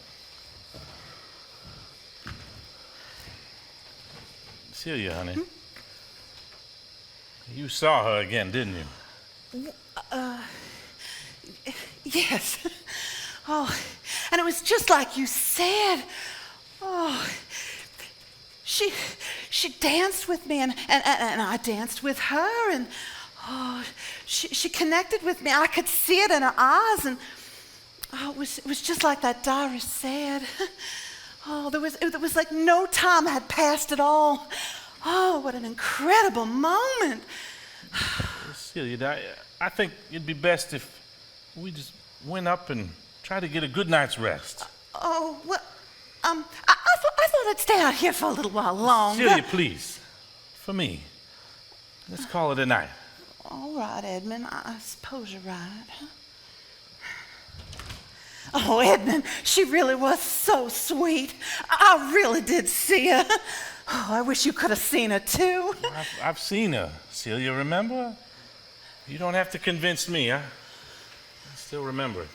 Celia, honey. You saw her again, didn't you?
Yes. Oh, and it was just like you said. Oh, she danced with me, and I danced with her, and oh, she connected with me. I could see it in her eyes, and oh, it was just like that diary said. Oh, it was like no time had passed at all. Oh, what an incredible moment.
Celia, I think it'd be best if we just went up and tried to get a good night's rest.
Oh, well, I thought I'd stay out here for a little while longer.
Celia, please. For me. Let's call it a night.
All right, Edmund. I suppose you're right. Oh, Edmund, she really was so sweet. I really did see her. Oh, I wish you could have seen her, too.
I've seen her, Celia, remember? You don't have to convince me, huh? I still remember it.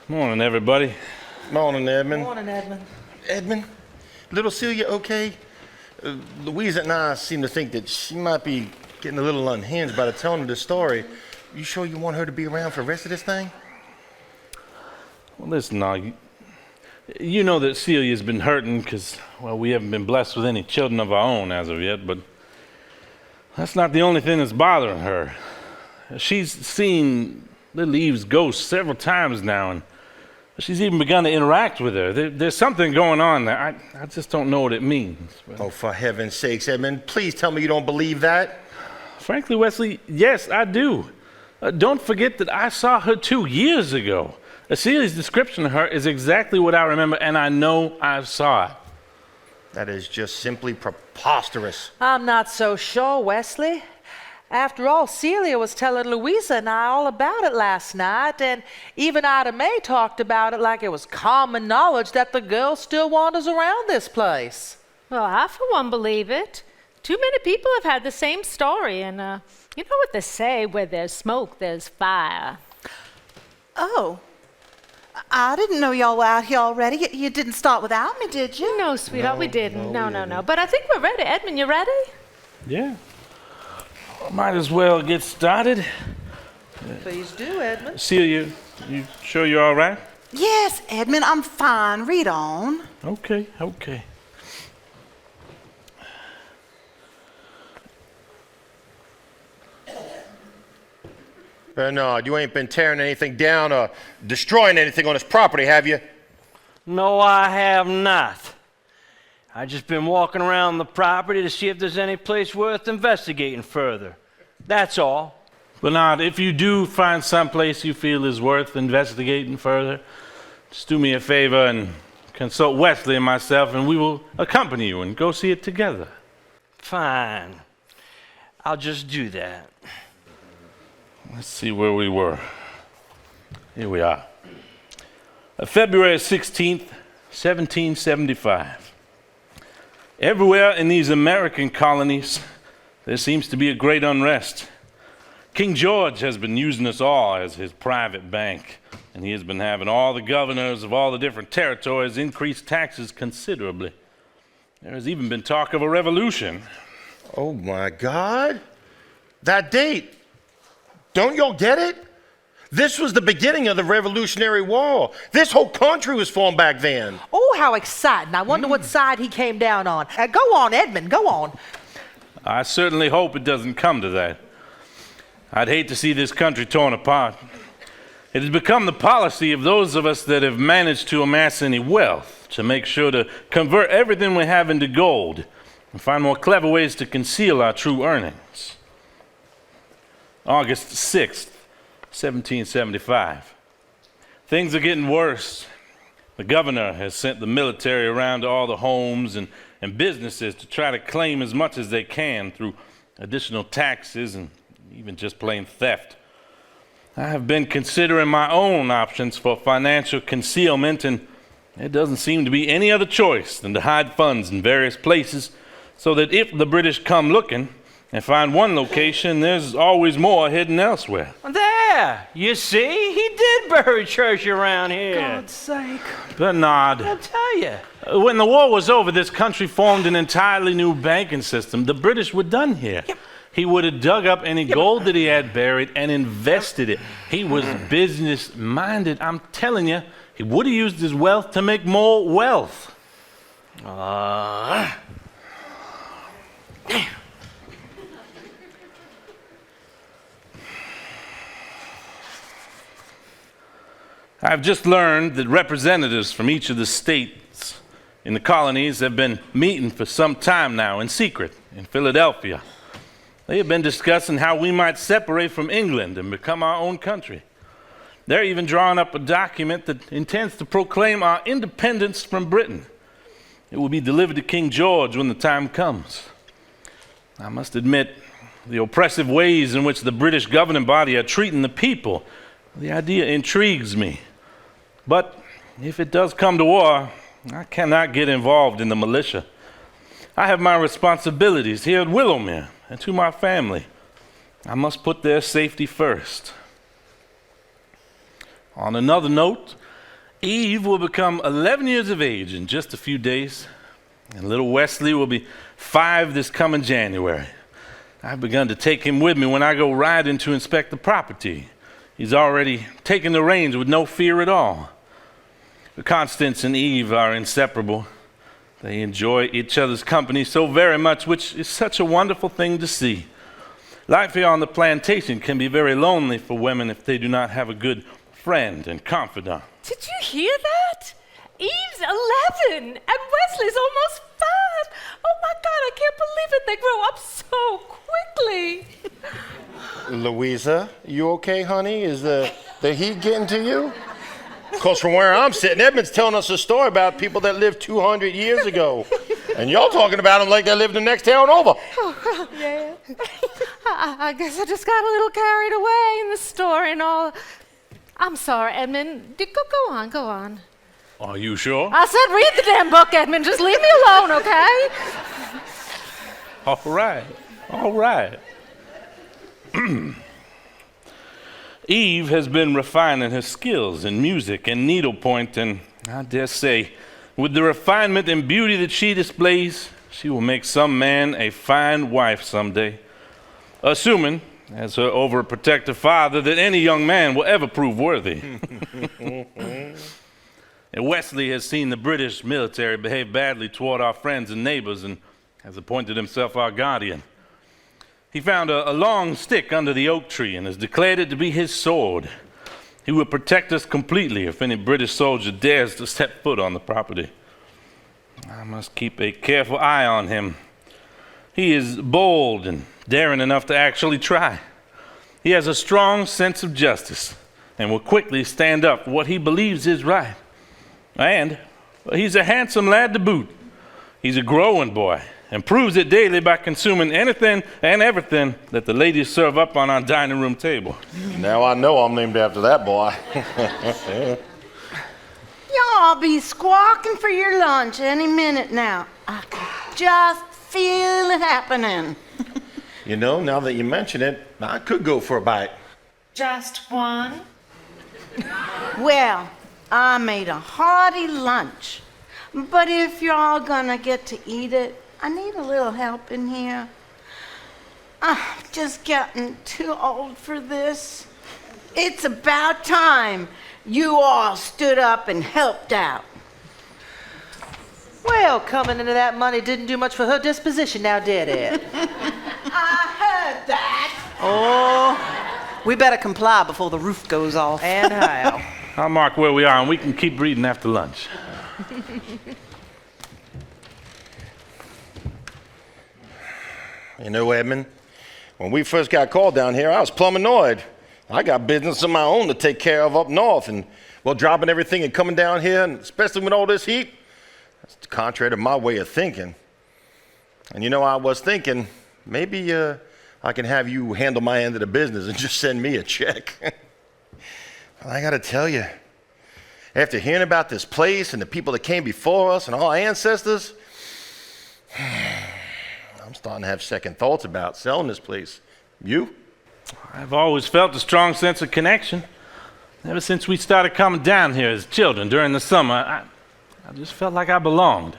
Morning, everybody.
Morning, Edmund.
Morning, Edmund.
Edmund, little Celia okay? Louisa and I seem to think that she might be getting a little unhinged by the telling of the story. You sure you want her to be around for the rest of this thing?
Well, listen, now, you know that Celia's been hurting because, well, we haven't been blessed with any children of our own as of yet, but that's not the only thing that's bothering her. She's seen little Eve's ghost several times now, and she's even begun to interact with her. There's something going on there. I just don't know what it means. But
Oh, for heaven's sakes, Edmund, please tell me you don't believe that.
frankly, Wesley, yes, I do. Don't forget that I saw her 2 years ago. Celia's description of her is exactly what I remember, and I know I saw it.
That is just simply preposterous.
I'm not so sure, Wesley. After all, Celia was telling Louisa and I all about it last night, and even Ida Mae talked about it like it was common knowledge that the girl still wanders around this place.
Well, I, for one, believe it. Too many people have had the same story, and you know what they say, where there's smoke, there's fire.
Oh, I didn't know y'all were out here already. You didn't start without me, did you?
No, sweetheart, we didn't. No. But I think we're ready. Edmund, you ready?
Yeah. Might as well get started.
Please do, Edmund.
Celia, you sure you're all right?
Yes, Edmund, I'm fine. Read on.
Okay.
Bernard, you ain't been tearing anything down or destroying anything on his property, have you?
No, I have not. I just been walking around the property to see if there's any place worth investigating further. That's all.
Bernard, if you do find someplace you feel is worth investigating further, just do me a favor and consult Wesley and myself, and we will accompany you and go see it together.
Fine. I'll just do that.
Let's see where we were. Here we are. February 16th, 1775. Everywhere in these American colonies, there seems to be a great unrest. King George has been using us all as his private bank, and he has been having all the governors of all the different territories increase taxes considerably. There has even been talk of a revolution.
Oh my God. That date. Don't y'all get it? This was the beginning of the Revolutionary War. This whole country was formed back then.
Oh, how exciting. I wonder what side he came down on. Go on, Edmund, go on.
I certainly hope it doesn't come to that. I'd hate to see this country torn apart. It has become the policy of those of us that have managed to amass any wealth to make sure to convert everything we have into gold and find more clever ways to conceal our true earnings. August 6th, 1775. Things are getting worse. The governor has sent the military around to all the homes and businesses to try to claim as much as they can through additional taxes and even just plain theft. I have been considering my own options for financial concealment, and there doesn't seem to be any other choice than to hide funds in various places so that if the British come looking and find one location, there's always more hidden elsewhere.
There, you see, he did bury church around here.
God's sake.
Bernard,
I'll tell you.
when the war was over, this country formed an entirely new banking system. The British were done here.
Yep.
He would have dug up any gold that he had buried and invested it. He was business-minded. I'm telling you, he would have used his wealth to make more wealth. I've just learned that representatives from each of the states in the colonies have been meeting for some time now in secret in Philadelphia. They have been discussing how we might separate from England and become our own country. They're even drawing up a document that intends to proclaim our independence from Britain. It will be delivered to King George when the time comes. I must admit, the oppressive ways in which the British governing body are treating the people, the idea intrigues me. But if it does come to war, I cannot get involved in the militia. I have my responsibilities here at Willowmere and to my family. I must put their safety first. On another note, Eve will become 11 years of age in just a few days, and little Wesley will be 5 this coming January. I've begun to take him with me when I go riding to inspect the property. He's already taken the reins with no fear at all. Constance and Eve are inseparable. They enjoy each other's company so very much, which is such a wonderful thing to see. Life here on the plantation can be very lonely for women if they do not have a good friend and confidant.
Did you hear that? Eve's 11 and Wesley's almost 5. Oh my God, I can't believe it. They grow up so quickly.
Louisa, you okay, honey? Is the heat getting to you? Because from where I'm sitting, Edmund's telling us a story about people that lived 200 years ago. And y'all talking about them like they live the next town over.
Oh, yeah. I guess I just got a little carried away in the story and all. I'm sorry, Edmund. Go on.
Are you sure?
I said read the damn book, Edmund. Just leave me alone, okay?
All right. Eve has been refining her skills in music and needlepoint, and I dare say, with the refinement and beauty that she displays, she will make some man a fine wife someday, assuming, as her overprotective father, that any young man will ever prove worthy. And Wesley has seen the British military behave badly toward our friends and neighbors and has appointed himself our guardian. He found a long stick under the oak tree and has declared it to be his sword. He will protect us completely if any British soldier dares to set foot on the property. I must keep a careful eye on him. He is bold and daring enough to actually try. He has a strong sense of justice and will quickly stand up for what he believes is right. And he's a handsome lad to boot. He's a growing boy and proves it daily by consuming anything and everything that the ladies serve up on our dining room table.
Now I know I'm named after that boy.
all be squawking for your lunch any minute now. I can just feel it happening.
You know, now that you mention it, I could go for a bite.
Just one?
Well, I made a hearty lunch. But if you're all gonna get to eat it, I need a little help in here. I'm just getting too old for this. It's about time you all stood up and helped out.
Well, coming into that money didn't do much for her disposition now, did it?
I heard that.
Oh, we better comply before the roof goes off.
And how?
I'll mark where we are, and we can keep reading after lunch.
You know, Edmund, when we first got called down here, I was plumb annoyed. I got business of my own to take care of up north, and, well, dropping everything and coming down here, and especially with all this heat, that's contrary to my way of thinking. And, you know, I was thinking, maybe I can have you handle my end of the business and just send me a check. Well, I got to tell you, after hearing about this place and the people that came before us and all our ancestors, I'm starting to have second thoughts about selling this place. You?
I've always felt a strong sense of connection. Ever since we started coming down here as children during the summer, I just felt like I belonged.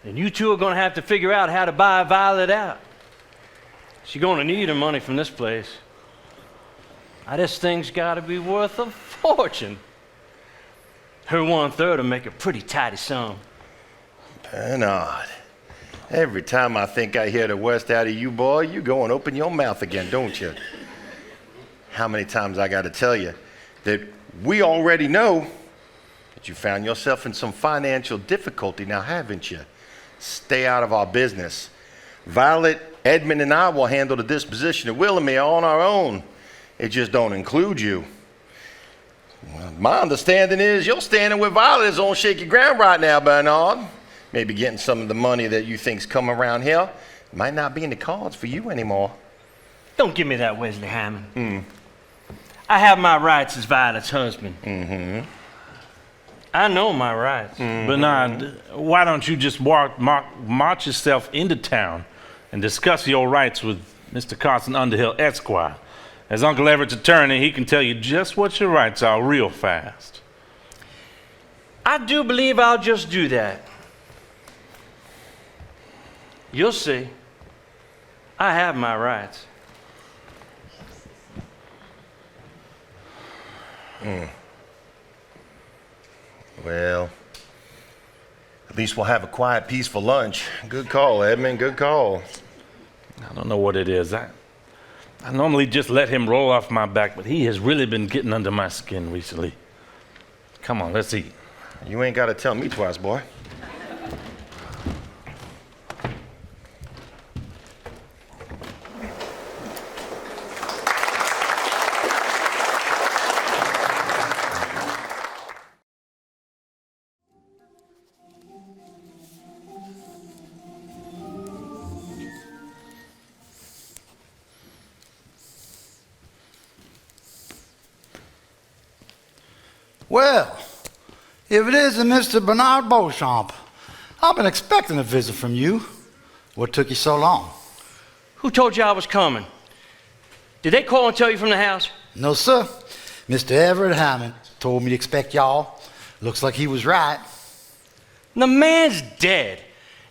And you two are going to have to figure out how to buy Violet out. She's going to need her money from this place. Now, this thing's got to be worth a fortune. Her 1/3 will make a pretty tidy sum.
Bernard, every time I think I hear the worst out of you, boy, you go and open your mouth again, don't you? How many times I got to tell you that we already know that you found yourself in some financial difficulty now, haven't you? Stay out of our business. Violet, Edmund, and I will handle the disposition of Willamere on our own. It just don't include you. Well, my understanding is you're standing with Violet is on shaky ground right now, Bernard. Maybe getting some of the money that you think's come around here might not be in the cards for you anymore.
Don't give me that, Wesley Hammond. I have my rights as Violet's husband.
Mm-hmm.
I know my rights.
Bernard, why don't you just march yourself into town and discuss your rights with Mr. Carson Underhill, Esquire? As Uncle Everett's attorney, he can tell you just what your rights are real fast.
I do believe I'll just do that. You'll see. I have my rights.
Well, at least we'll have a quiet, peaceful lunch. Good call, Edmund, good call.
I don't know what it is. I normally just let him roll off my back, but he has really been getting under my skin recently. Come on, let's eat.
You ain't got to tell me twice, boy.
Well, if it isn't Mr. Bernard Beauchamp, I've been expecting a visit from you. What took you so long?
Who told you I was coming? Did they call and tell you from the house?
No, sir. Mr. Everett Hammond told me to expect y'all. Looks like he was right.
The man's dead.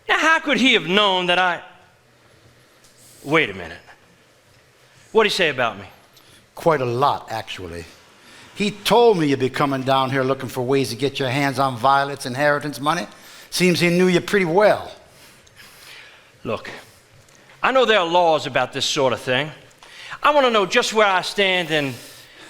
Now, how could he have known that I... Wait a minute. What'd he say about me?
Quite a lot, actually. He told me you'd be coming down here looking for ways to get your hands on Violet's inheritance money. Seems he knew you pretty well.
Look, I know there are laws about this sort of thing. I want to know just where I stand and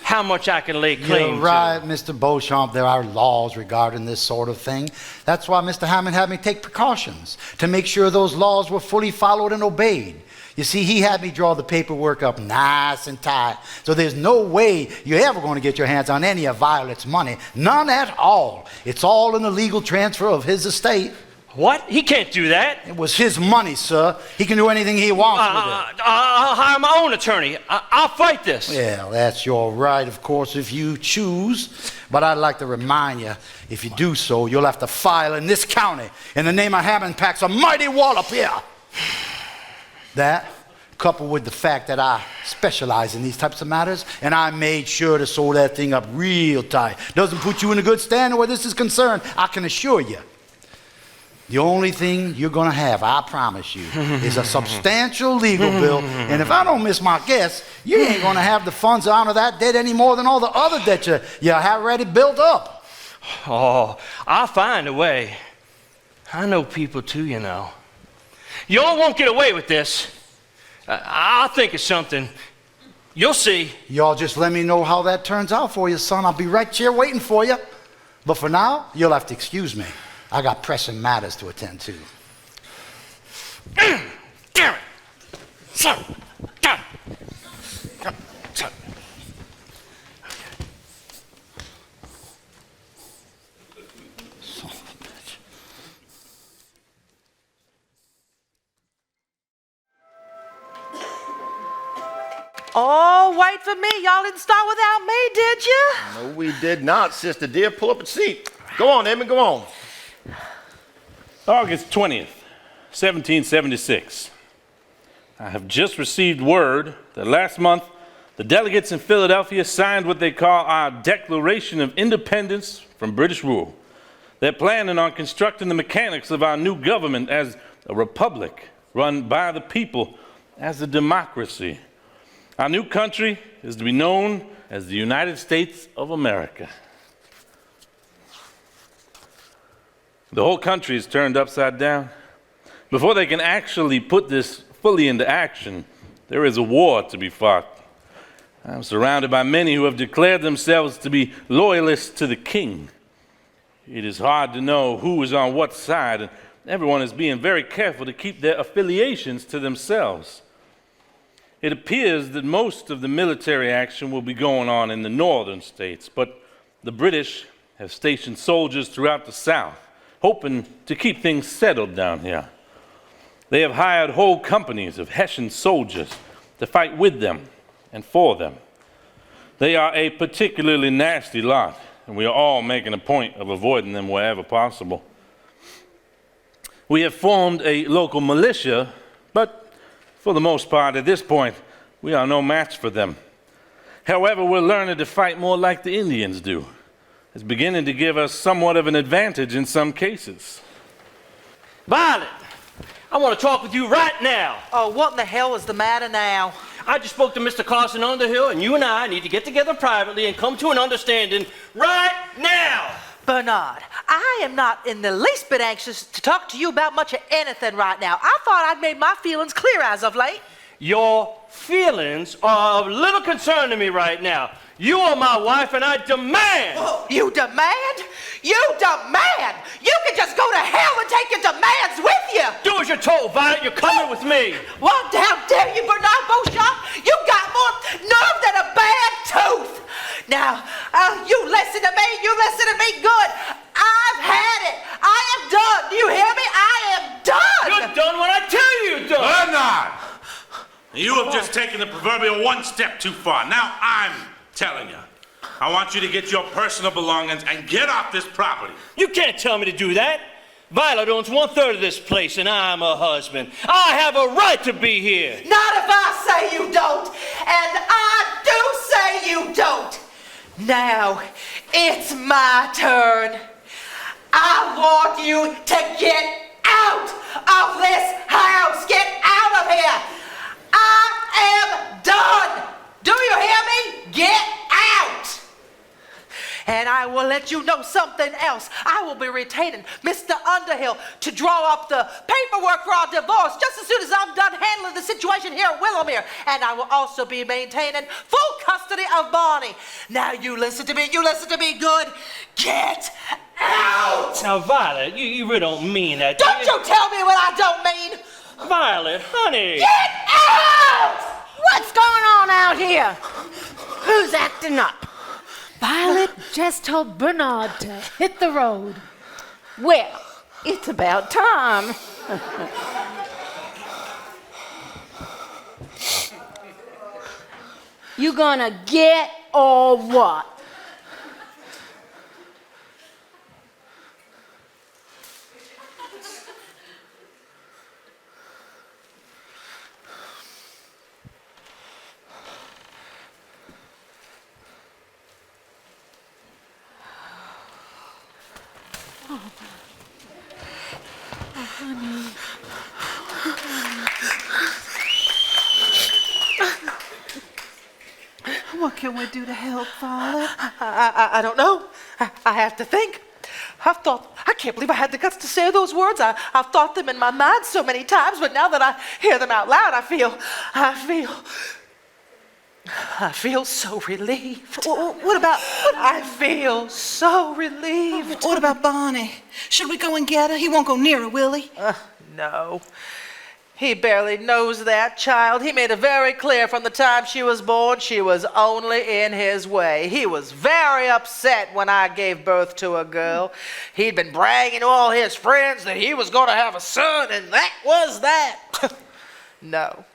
how much I can lay claim
You're right,
to.
Mr. Beauchamp. There are laws regarding this sort of thing. That's why Mr. Hammond had me take precautions to make sure those laws were fully followed and obeyed. You see, he had me draw the paperwork up nice and tight, so there's no way you're ever going to get your hands on any of Violet's money. None at all. It's all in the legal transfer of his estate.
What? He can't do that.
It was his money, sir. He can do anything he wants with it.
I'll hire my own attorney. I'll fight this.
Well, that's your right, of course, if you choose. But I'd like to remind you, if you do so, you'll have to file in this county in the name of Hammond Pack's a mighty wallop here. That, coupled with the fact that I specialize in these types of matters, and I made sure to sew that thing up real tight, doesn't put you in a good stand where this is concerned, I can assure you. The only thing you're going to have, I promise you, is a substantial legal bill. And if I don't miss my guess, you ain't going to have the funds to honor that debt any more than all the other debt you have already built up.
Oh, I'll find a way. I know people too, you know. Y'all won't get away with this. I'll think of something. You'll see.
Y'all just let me know how that turns out for you, son. I'll be right here waiting for you. But for now, you'll have to excuse me. I got pressing matters to attend to.
Damn it! Son! Come! Son!
Son of a bitch.
Oh, wait for me. Y'all didn't start without me, did you?
No, we did not, sister dear. Pull up a seat. Go on, Edmund, go on.
August 20th, 1776. I have just received word that last month the delegates in Philadelphia signed what they call our Declaration of Independence from British rule. They're planning on constructing the mechanics of our new government as a republic run by the people, as a democracy. Our new country is to be known as the United States of America. The whole country is turned upside down. Before they can actually put this fully into action, there is a war to be fought. I'm surrounded by many who have declared themselves to be loyalists to the king. It is hard to know who is on what side, and everyone is being very careful to keep their affiliations to themselves. It appears that most of the military action will be going on in the northern states, but the British have stationed soldiers throughout the South, hoping to keep things settled down here. They have hired whole companies of Hessian soldiers to fight with them and for them. They are a particularly nasty lot, and we are all making a point of avoiding them wherever possible. We have formed a local militia, but for the most part, at this point, we are no match for them. However, we're learning to fight more like the Indians do. It's beginning to give us somewhat of an advantage in some cases.
Violet, I want to talk with you right now.
Oh, what in the hell is the matter now?
I just spoke to Mr. Carson Underhill, and you and I need to get together privately and come to an understanding right now.
Bernard, I am not in the least bit anxious to talk to you about much of anything right now. I thought I'd made my feelings clear as of late.
Your feelings are of little concern to me right now. You are my wife, and I demand.
Oh, you demand? You demand? You can just go to hell and take your demands with you.
Do as you're told, Violet. You're coming with me.
What? How dare you, Bernard Beauchamp? You got more nerve than a bad tooth. Now, you listen to me. You listen to me good. I've had it. I am done. Do you hear me? I am done.
You're done when I tell you you're done.
Bernard! You have just taken the proverbial one step too far. Now I'm telling you. I want you to get your personal belongings and get off this property.
You can't tell me to do that. Violet owns 1/3 of this place, and I'm her husband. I have a right to be here.
Not if I say you don't. And I do say you don't. Now, it's my turn. I want you to get out of this house. Get out of here. I am done. Do you hear me? Get out. And I will let you know something else. I will be retaining Mr. Underhill to draw up the paperwork for our divorce just as soon as I'm done handling the situation here at Willowmere. And I will also be maintaining full custody of Barney. Now you listen to me good. Get out.
Now, Violet, you really don't mean that.
Don't you tell me what I don't mean.
Violet, honey.
Get out.
What's going on out here? Who's acting up?
Violet just told Bernard to hit the road.
Well, It's about time. You gonna get or what?
What can we do to help, Violet?
I don't know. I have to think. I can't believe I had the guts to say those words. I've thought them in my mind so many times, but now that I hear them out loud, I feel so relieved.
What about...
I feel so relieved.
What about Bonnie? Should we go and get her? He won't go near her, will he?
No. He barely knows that child. He made it very clear from the time she was born she was only in his way. He was very upset when I gave birth to a girl. He'd been bragging to all his friends that he was going to have a son, and that was that. No,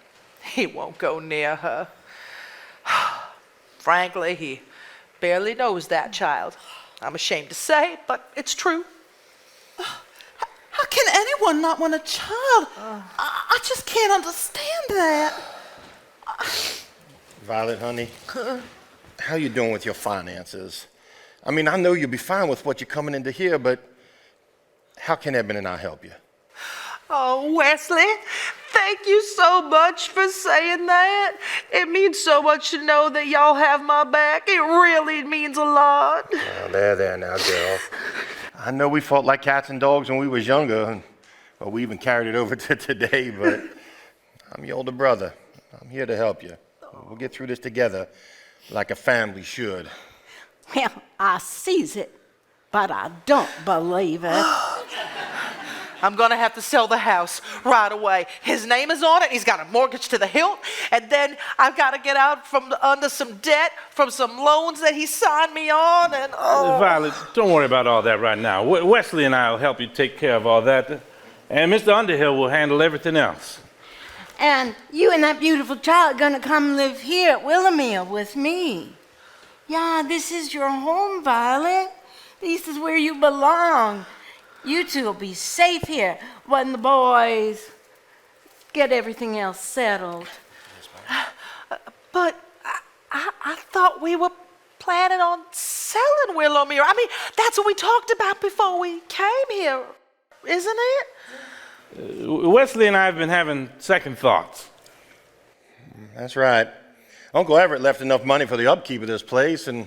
he won't go near her. Frankly, he barely knows that child. I'm ashamed to say, but it's true.
How can anyone not want a child? I just can't understand that.
Violet, honey, how you doing with your finances? I mean, I know you'll be fine with what you're coming into here, but how can Edmund and I help you?
Oh, Wesley, thank you so much for saying that. It means so much to know that y'all have my back. It really means a lot.
Oh, there now, girl. I know we fought like cats and dogs when we was younger, and well, we even carried it over to today, but I'm your older brother. I'm here to help you. We'll get through this together like a family should.
Well, I sees it, but I don't believe it.
I'm going to have to sell the house right away. His name is on it. He's got a mortgage to the hilt. And then I've got to get out from under some debt from some loans that he signed me on. And
Violet, don't worry about all that right now. Wesley and I will help you take care of all that. And Mr. Underhill will handle everything else.
And you and that beautiful child are gonna come live here at Willamille with me. Yeah, this is your home, Violet. This is where you belong. You two will be safe here when the boys get everything else settled.
But I thought we were planning on selling Willowmere. I mean, that's what we talked about before we came here, isn't it?
Wesley and I have been having second thoughts.
That's right. Uncle Everett left enough money for the upkeep of this place, and,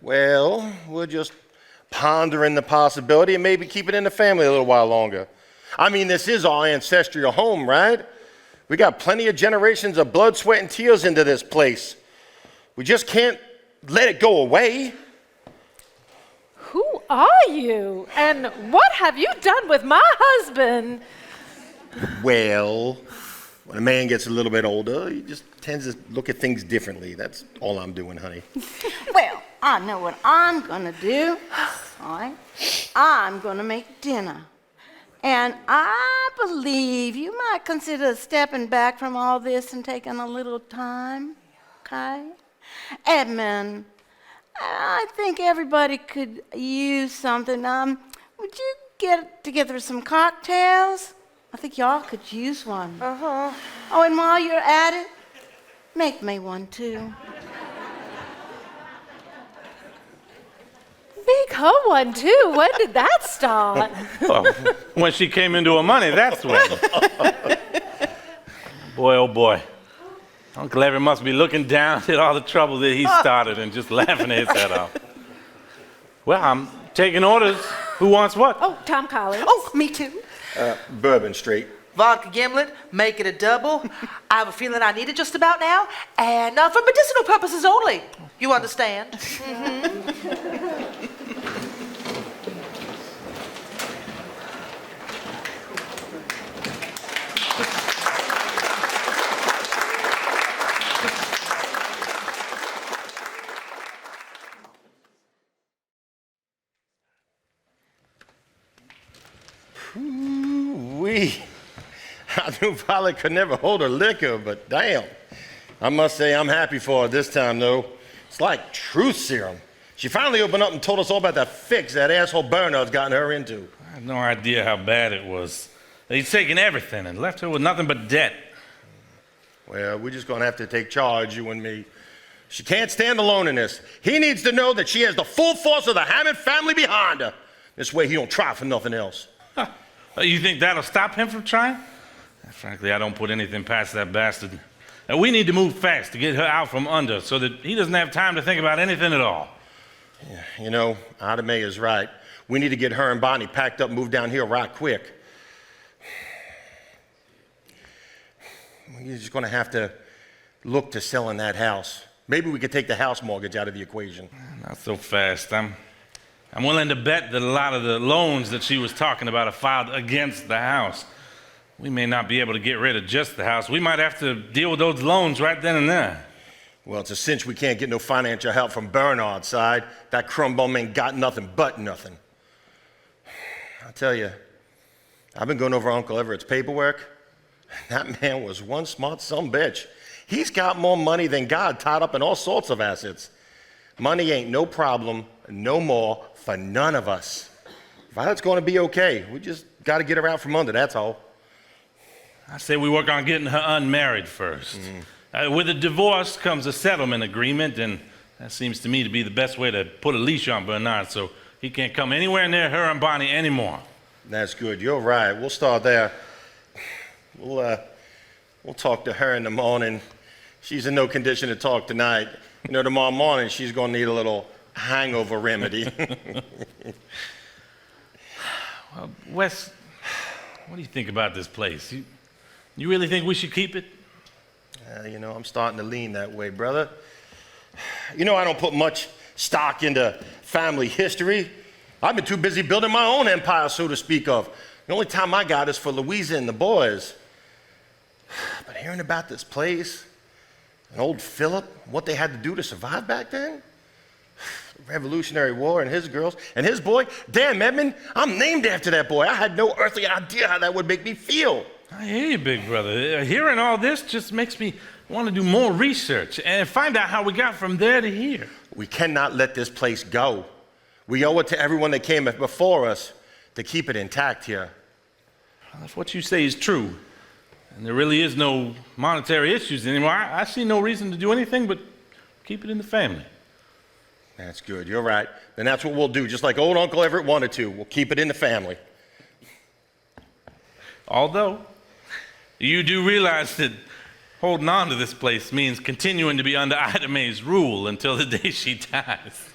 well, we're just pondering the possibility and maybe keep it in the family a little while longer. I mean, this is our ancestral home, right? We got plenty of generations of blood, sweat, and tears into this place. We just can't let it go away.
Who are you? And what have you done with my husband?
Well, when a man gets a little bit older, he just tends to look at things differently. That's all I'm doing, honey.
Well, I know what I'm gonna do. All right? I'm gonna make dinner. And I believe you might consider stepping back from all this and taking a little time, okay? Edmund, I think everybody could use something. Would you get together some cocktails? I think y'all could use one.
Uh-huh.
Oh, and while you're at it, make me one too.
Make her one too. When did that start?
Well, when she came into her money, that's when. Boy, oh boy. Uncle Everett must be looking down at all the trouble that he started and just laughing his head off. Well, I'm taking orders. Who wants what?
Oh, Tom Collins.
Oh, me too.
Bourbon straight.
Vodka gimlet, make it a double. I have a feeling I need it just about now, and for medicinal purposes only. You understand? Mm-hmm.
I knew Violet could never hold her liquor, but damn. I must say I'm happy for her this time, though. It's like truth serum. She finally opened up and told us all about that fix that asshole Bernard's gotten her into.
I had no idea how bad it was. He'd taken everything and left her with nothing but debt.
Well, we're just going to have to take charge, you and me. She can't stand alone in this. He needs to know that she has the full force of the Hammond family behind her. This way he don't try for nothing else.
Huh. You think that'll stop him from trying? Frankly, I don't put anything past that bastard. We need to move fast to get her out from under so that he doesn't have time to think about anything at all.
Yeah, you know, Ida Mae is right. We need to get her and Bonnie packed up and moved down here right quick. We're just going to have to look to selling that house. Maybe we could take the house mortgage out of the equation.
Not so fast. I'm willing to bet that a lot of the loans that she was talking about are filed against the house. We may not be able to get rid of just the house. We might have to deal with those loans right then and there.
Well, it's a cinch we can't get no financial help from Bernard's side. That crumbum ain't got nothing but nothing. I'll tell you, I've been going over Uncle Everett's paperwork. That man was one smart sumbitch. He's got more money than God tied up in all sorts of assets. Money ain't no problem, no more, for none of us. Violet's going to be okay. We just got to get her out from under, that's all.
I say we work on getting her unmarried first. With a divorce comes a settlement agreement, and that seems to me to be the best way to put a leash on Bernard so he can't come anywhere near her and Bonnie anymore.
That's good. You're right. We'll start there. We'll talk to her in the morning. She's in no condition to talk tonight. You know, tomorrow morning she's going to need a little hangover remedy.
Well, Wes, what do you think about this place? You really think we should keep it?
You know, I'm starting to lean that way, brother. You know, I don't put much stock into family history. I've been too busy building my own empire, so to speak of. The only time I got is for Louisa and the boys. But hearing about this place, and old Philip, what they had to do to survive back then, the Revolutionary War and his girls, and his boy, Dan Edmund, I'm named after that boy. I had no earthly idea how that would make me feel.
I hear you, big brother. Hearing all this just makes me want to do more research and find out how we got from there to here.
We cannot let this place go. We owe it to everyone that came before us to keep it intact here.
Well, if what you say is true, and there really is no monetary issues anymore, I see no reason to do anything but keep it in the family.
That's good. You're right. Then that's what we'll do, just like old Uncle Everett wanted to. We'll keep it in the family.
Although, you do realize that holding on to this place means continuing to be under Ida Mae's rule until the day she dies.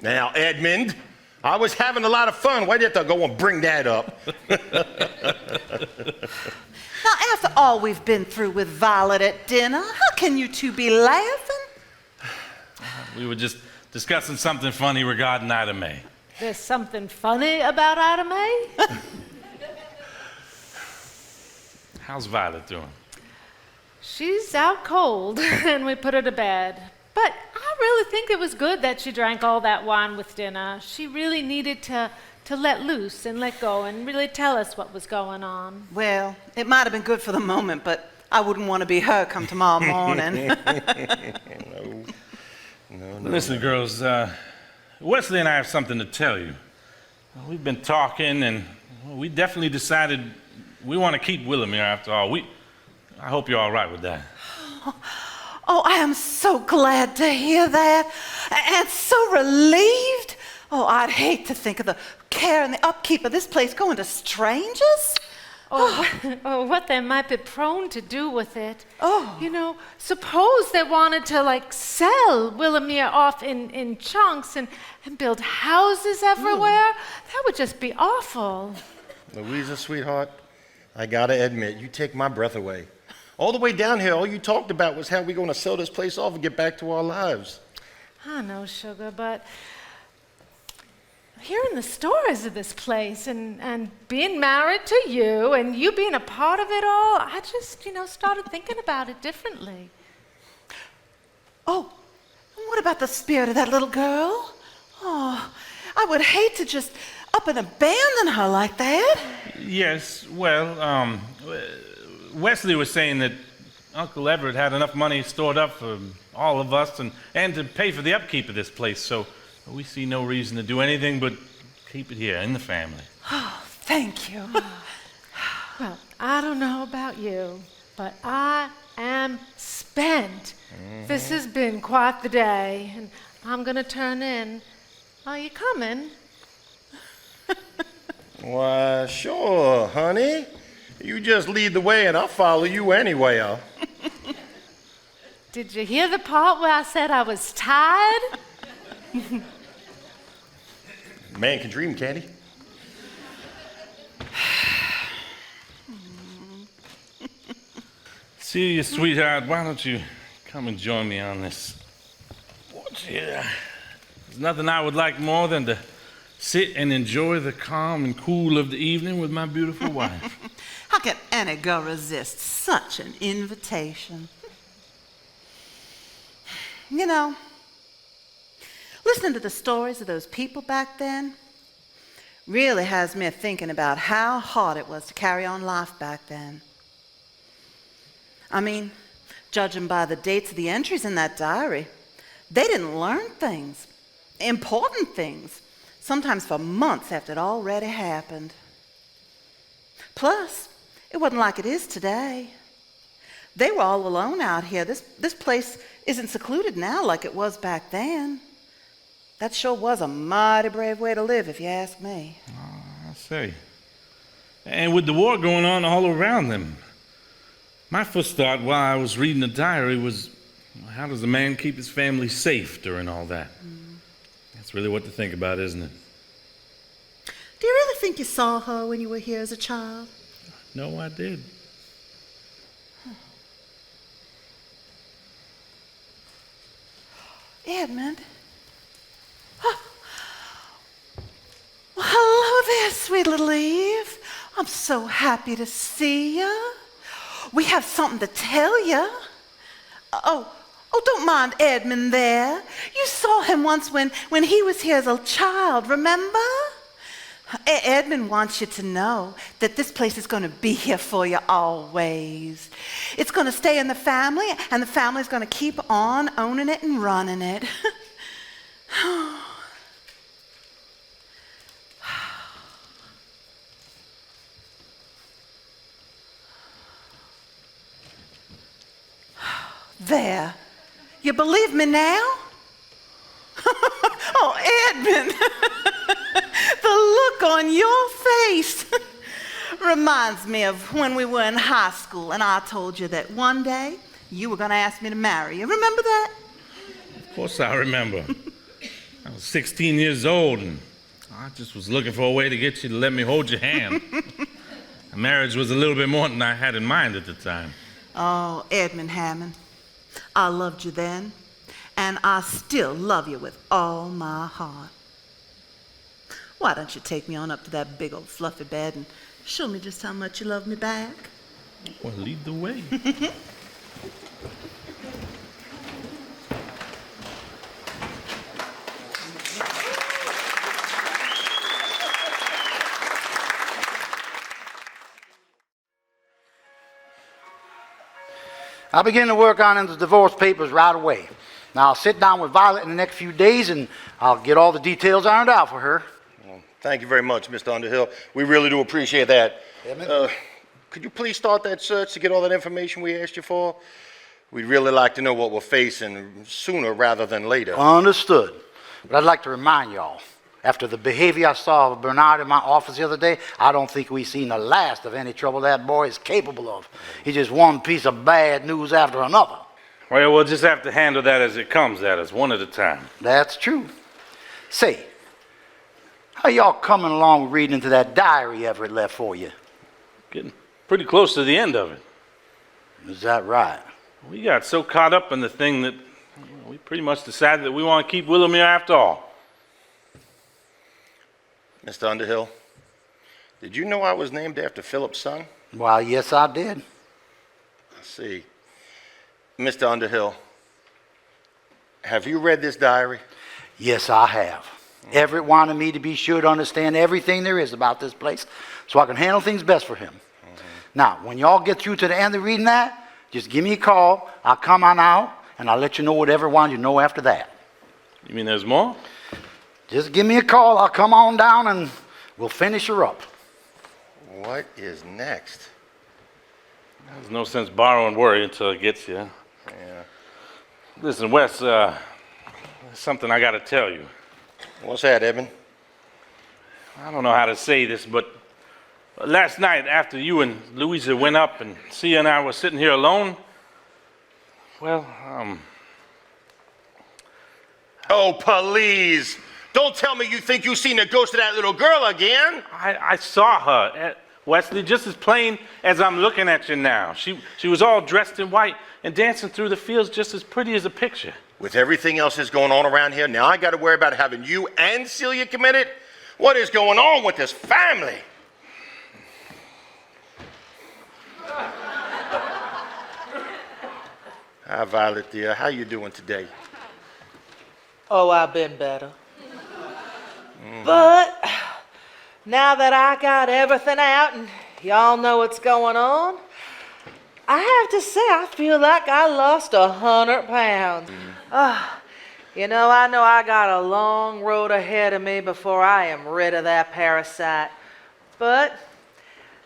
Now, Edmund, I was having a lot of fun. Why'd you have to go and bring that up?
Now, after all we've been through with Violet at dinner, how can you two be laughing?
We were just discussing something funny regarding Ida Mae.
There's something funny about Ida Mae?
How's Violet doing?
She's out cold, and we put her to bed. But I really think it was good that she drank all that wine with dinner. She really needed to let loose and let go and really tell us what was going on.
Well, it might have been good for the moment, but I wouldn't want to be her come tomorrow morning.
No.
Listen, girls, Wesley and I have something to tell you. We've been talking, and we definitely decided we want to keep Willamere after all. I hope you're all right with that.
Oh, I am so glad to hear that, and so relieved. Oh, I'd hate to think of the care and the upkeep of this place going to strangers.
Or what they might be prone to do with it.
Oh.
You know, suppose they wanted to, sell Willamere off in chunks and build houses everywhere. That would just be awful.
Louisa, sweetheart, I gotta admit, you take my breath away. All the way down here, all you talked about was how we're going to sell this place off and get back to our lives.
I know, sugar, but hearing the stories of this place and being married to you and you being a part of it all, I just, started thinking about it differently.
Oh, what about the spirit of that little girl? Oh, I would hate to just up and abandon her like that.
Yes, well, Wesley was saying that Uncle Everett had enough money stored up for all of us and to pay for the upkeep of this place, so we see no reason to do anything but keep it here in the family.
Oh, thank you.
Well, I don't know about you, but I am spent. This has been quite the day, and I'm going to turn in. Are you coming?
Why, sure, honey. You just lead the way and I'll follow you anyway.
Did you hear the part where I said I was tired?
Man can dream, can't he?
Celia, sweetheart, why don't you come and join me on this? There's nothing I would like more than to sit and enjoy the calm and cool of the evening with my beautiful wife.
How can any girl resist such an invitation? You know, listening to the stories of those people back then really has me thinking about how hard it was to carry on life back then. I mean, judging by the dates of the entries in that diary, they didn't learn things, important things, sometimes for months after it already happened. Plus, it wasn't like it is today. They were all alone out here. This place isn't secluded now like it was back then. That sure was a mighty brave way to live, if you ask me.
I see. And with the war going on all around them, my first thought while I was reading the diary was, how does a man keep his family safe during all that? That's really what to think about, isn't it?
Do you really think you saw her when you were here as a child?
No, I did.
Edmund? Oh. Well, hello there, sweet little Eve. I'm so happy to see you. We have something to tell you. Oh, don't mind Edmund there. You saw him once when he was here as a child, remember? Edmund wants you to know that this place is going to be here for you always. It's going to stay in the family, and the family's going to keep on owning it and running it. There. You believe me now? Oh, Edmund. The look on your face reminds me of when we were in high school and I told you that one day you were going to ask me to marry you. Remember that?
Of course I remember. I was 16 years old and I just was looking for a way to get you to let me hold your hand. A marriage was a little bit more than I had in mind at the time.
Oh, Edmund Hammond, I loved you then, and I still love you with all my heart. Why don't you take me on up to that big old fluffy bed and show me just how much you love me back?
Well, lead the way.
I'll begin to work on the divorce papers right away. Now, I'll sit down with Violet in the next few days, and I'll get all the details ironed out for her.
Well, thank you very much, Mr. Underhill. We really do appreciate that.
Edmund?
Could you please start that search to get all that information we asked you for? We'd really like to know what we're facing sooner rather than later.
Understood. But I'd like to remind y'all, after the behavior I saw of Bernard in my office the other day, I don't think we've seen the last of any trouble that boy is capable of. He's just one piece of bad news after another.
Well, we'll just have to handle that as it comes at us, one at a time.
That's true. Say, how y'all coming along reading into that diary Everett left for you?
Getting pretty close to the end of it.
Is that right?
We got so caught up in the thing that we pretty much decided that we want to keep Willamere after all.
Mr. Underhill, did you know I was named after Philip's son?
Why, yes, I did.
I see. Mr. Underhill, have you read this diary?
Yes, I have. Everett wanted me to be sure to understand everything there is about this place so I can handle things best for him. Now, when y'all get through to the end of reading that, just give me a call. I'll come on out, and I'll let you know whatever one you know after that.
You mean there's more?
Just give me a call. I'll come on down, and we'll finish her up.
What is next?
There's no sense borrowing worry until it gets you.
Yeah.
Listen, Wes, there's something I got to tell you.
What's that, Edmund?
I don't know how to say this, but last night after you and Louisa went up and Sia and I were sitting here alone, well,
Oh, please. Don't tell me you think you've seen the ghost of that little girl again.
I saw her, Wesley, just as plain as I'm looking at you now. She was all dressed in white and dancing through the fields just as pretty as a picture.
With everything else that's going on around here, now I got to worry about having you and Celia committed? What is going on with this family? Hi, Violet, dear. How you doing today?
Oh, I've been better. But now that I got everything out and y'all know what's going on, I have to say I feel like I lost 100 pounds. You know I got a long road ahead of me before I am rid of that parasite. But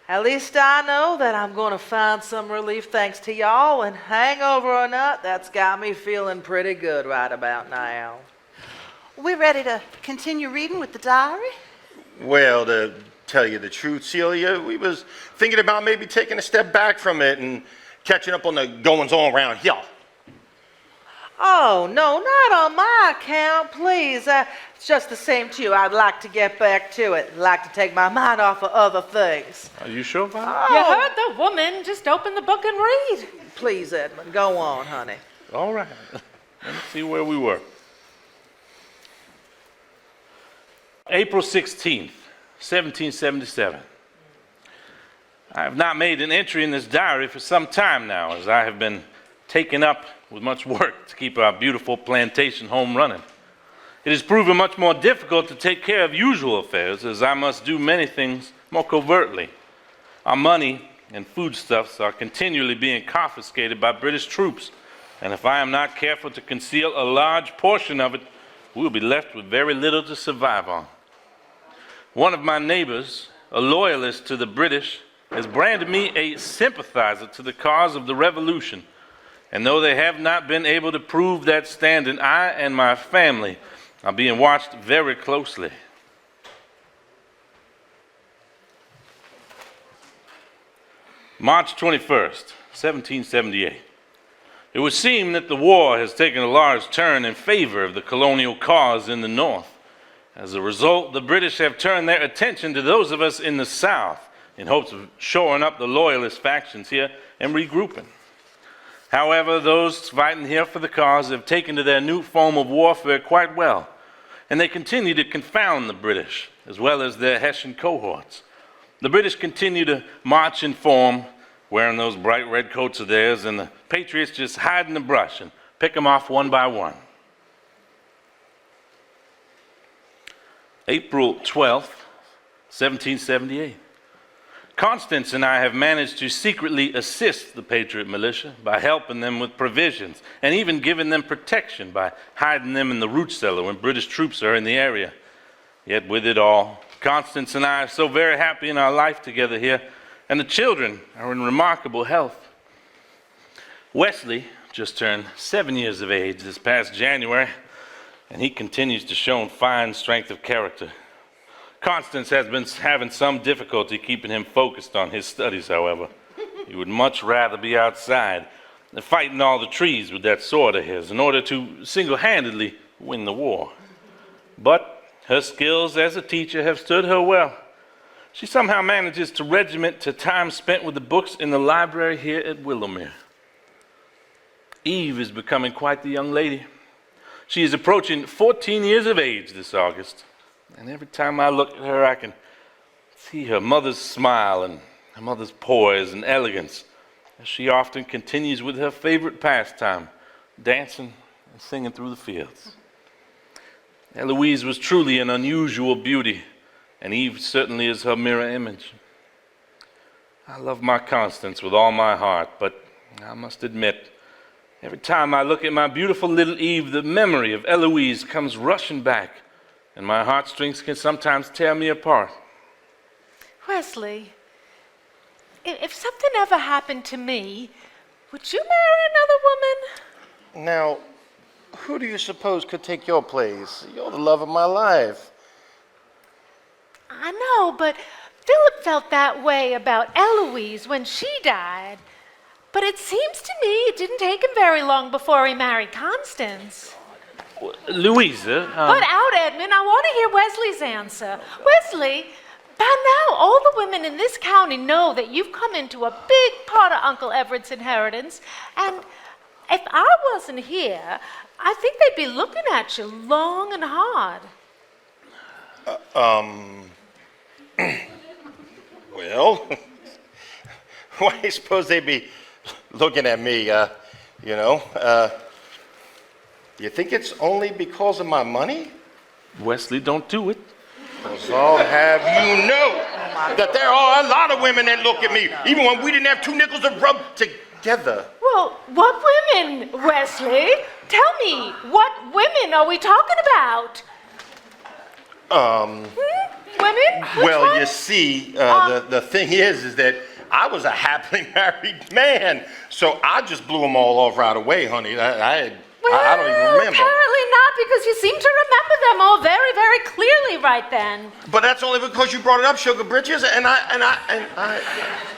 at least I know that I'm going to find some relief thanks to y'all, and hangover or not, that's got me feeling pretty good right about now.
We ready to continue reading with the diary?
Well, to tell you the truth, Celia, we was thinking about maybe taking a step back from it and catching up on the goings-on around here.
Oh, no, not on my account, please. It's just the same to you. I'd like to get back to it. Like to take my mind off of other things.
Are you sure, Violet?
You heard the woman. Just open the book and read.
Please, Edmund, go on, honey.
All right. Let me see where we were. April 16th, 1777. I have not made an entry in this diary for some time now, as I have been taken up with much work to keep our beautiful plantation home running. It has proven much more difficult to take care of usual affairs, as I must do many things more covertly. Our money and foodstuffs are continually being confiscated by British troops, and if I am not careful to conceal a large portion of it, we will be left with very little to survive on. One of my neighbors, a loyalist to the British, has branded me a sympathizer to the cause of the Revolution, and though they have not been able to prove that standing, I and my family are being watched very closely. March 21st, 1778. It would seem that the war has taken a large turn in favor of the colonial cause in the North. As a result, the British have turned their attention to those of us in the South in hopes of shoring up the loyalist factions here and regrouping. However, those fighting here for the cause have taken to their new form of warfare quite well, and they continue to confound the British, as well as their Hessian cohorts. The British continue to march in form, wearing those bright red coats of theirs, and the Patriots just hide in the brush and pick them off one by one. April 12th, 1778. Constance and I have managed to secretly assist the Patriot militia by helping them with provisions and even giving them protection by hiding them in the root cellar when British troops are in the area. Yet with it all, Constance and I are so very happy in our life together here, and the children are in remarkable health. Wesley just turned 7 years of age this past January, and he continues to show fine strength of character. Constance has been having some difficulty keeping him focused on his studies, however. He would much rather be outside than fighting all the trees with that sword of his in order to single-handedly win the war. But her skills as a teacher have stood her well. She somehow manages to regiment to time spent with the books in the library here at Willowmere. Eve is becoming quite the young lady. She is approaching 14 years of age this August. And every time I look at her, I can see her mother's smile and her mother's poise and elegance, as she often continues with her favorite pastime, dancing and singing through the fields. Eloise was truly an unusual beauty, and Eve certainly is her mirror image. I love my Constance with all my heart, but I must admit, every time I look at my beautiful little Eve, the memory of Eloise comes rushing back, and my heartstrings can sometimes tear me apart.
Wesley, if something ever happened to me, would you marry another woman?
Now, who do you suppose could take your place? You're the love of my life.
I know, but Philip felt that way about Eloise when she died. But it seems to me it didn't take him very long before he married Constance.
Louisa?
Put out, Edmund. I want to hear Wesley's answer. Wesley, by now all the women in this county know that you've come into a big part of Uncle Everett's inheritance, and if I wasn't here, I think they'd be looking at you long and hard.
Well, why do you suppose they'd be looking at me, you know? Do you think it's only because of my money?
Wesley, don't do it.
Because I'll have you know that there are a lot of women that look at me, even when we didn't have two nickels to rub together.
Well, what women, Wesley? Tell me, what women are we talking about? Women? Which
Well,
one?
you see, the thing is that I was a happily married man, so I just blew them all off right away, honey. I don't even remember.
Apparently not, because you seem to remember them all very, very clearly right then.
But that's only because you brought it up, Sugar Britches, and I.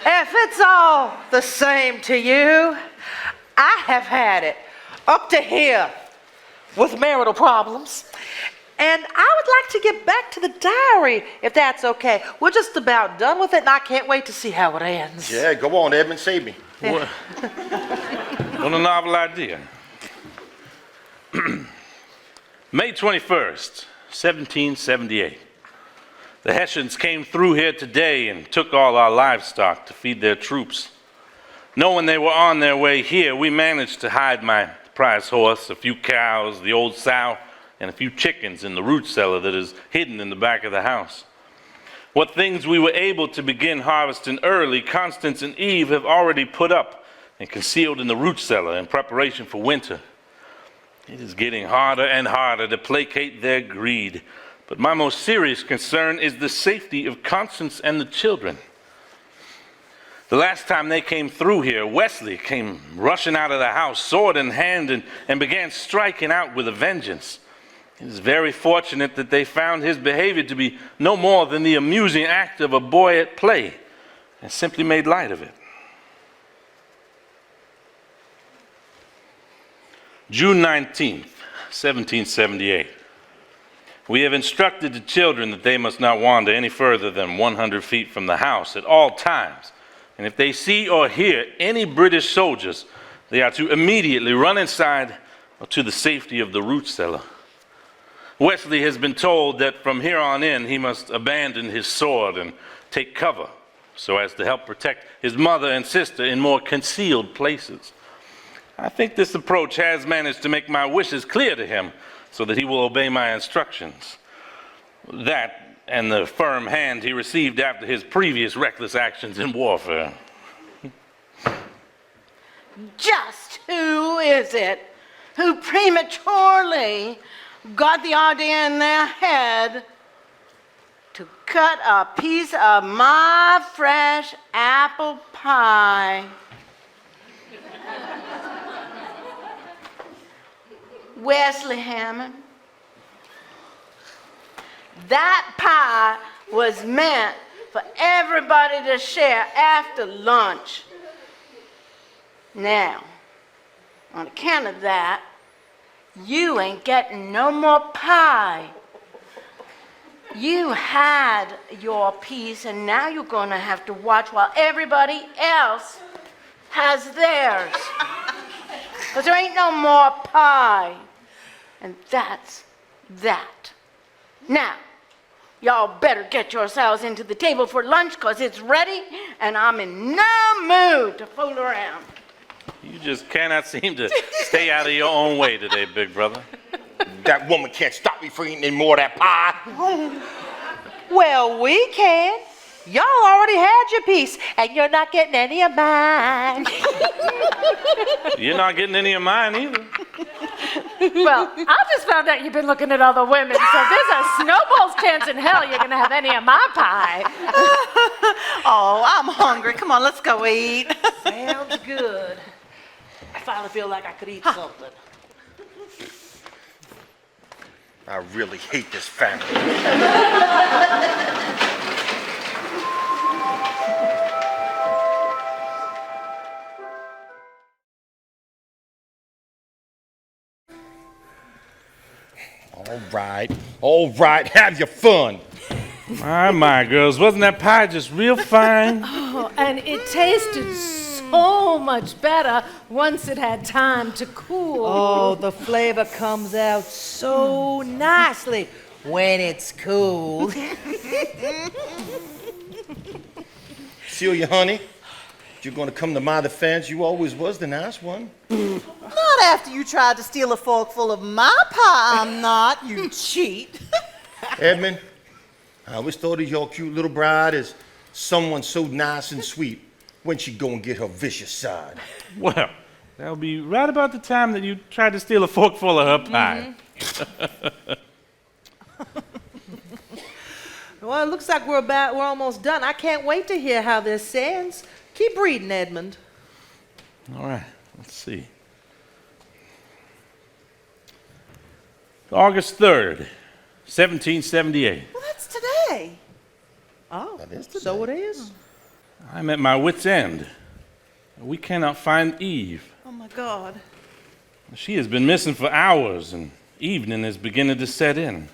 If it's all the same to you, I have had it up to here with marital problems. And I would like to get back to the diary, if that's okay. We're just about done with it, and I can't wait to see how it ends.
Yeah, go on, Edmund, save me.
What a novel idea. May 21st, 1778. The Hessians came through here today and took all our livestock to feed their troops. Knowing they were on their way here, we managed to hide my prize horse, a few cows, the old sow, and a few chickens in the root cellar that is hidden in the back of the house. What things we were able to begin harvesting early, Constance and Eve have already put up and concealed in the root cellar in preparation for winter. It is getting harder and harder to placate their greed, but my most serious concern is the safety of Constance and the children. The last time they came through here, Wesley came rushing out of the house, sword in hand, and began striking out with a vengeance. It is very fortunate that they found his behavior to be no more than the amusing act of a boy at play, and simply made light of it. June 19th, 1778. We have instructed the children that they must not wander any further than 100 feet from the house at all times, and if they see or hear any British soldiers, they are to immediately run inside or to the safety of the root cellar. Wesley has been told that from here on in he must abandon his sword and take cover so as to help protect his mother and sister in more concealed places. I think this approach has managed to make my wishes clear to him so that he will obey my instructions. That and the firm hand he received after his previous reckless actions in warfare.
Just who is it who prematurely got the idea in their head to cut a piece of my fresh apple pie? Wesley Hammond. That pie was meant for everybody to share after lunch. Now, on account of that, you ain't getting no more pie. You had your piece, and now you're going to have to watch while everybody else has theirs. Because there ain't no more pie. And that's that. Now, y'all better get yourselves into the table for lunch, because it's ready, and I'm in no mood to fool around.
You just cannot seem to stay out of your own way today, big brother.
That woman can't stop me from eating any more of that pie.
Well, we can. Y'all already had your piece, and you're not getting any of mine.
You're not getting any of mine either.
Well, I just found out you've been looking at other women, so there's a snowball's chance in hell you're going to have any of my pie.
Oh, I'm hungry. Come on, let's go eat.
Sounds good. I finally feel like I could eat something.
I really hate this family. All right, have your fun.
My, girls, wasn't that pie just real fine?
Oh, and it tasted so much better once it had time to cool.
Oh, the flavor comes out so nicely when it's cool.
Celia, honey, you're going to come to my defense. You always was the nice one.
Not after you tried to steal a forkful of my pie, I'm not, you cheat.
Edmund, I always thought of your cute little bride as someone so nice and sweet. When she go and get her vicious side?
Well, that'll be right about the time that you tried to steal a forkful of her pie.
Well, it looks like we're almost done. I can't wait to hear how this ends. Keep reading, Edmund.
All right, let's see. August 3rd, 1778.
Well, that's today.
Oh,
That is today.
so it is.
I'm at my wit's end. We cannot find Eve.
Oh, my God.
She has been missing for hours, and evening is beginning to set in.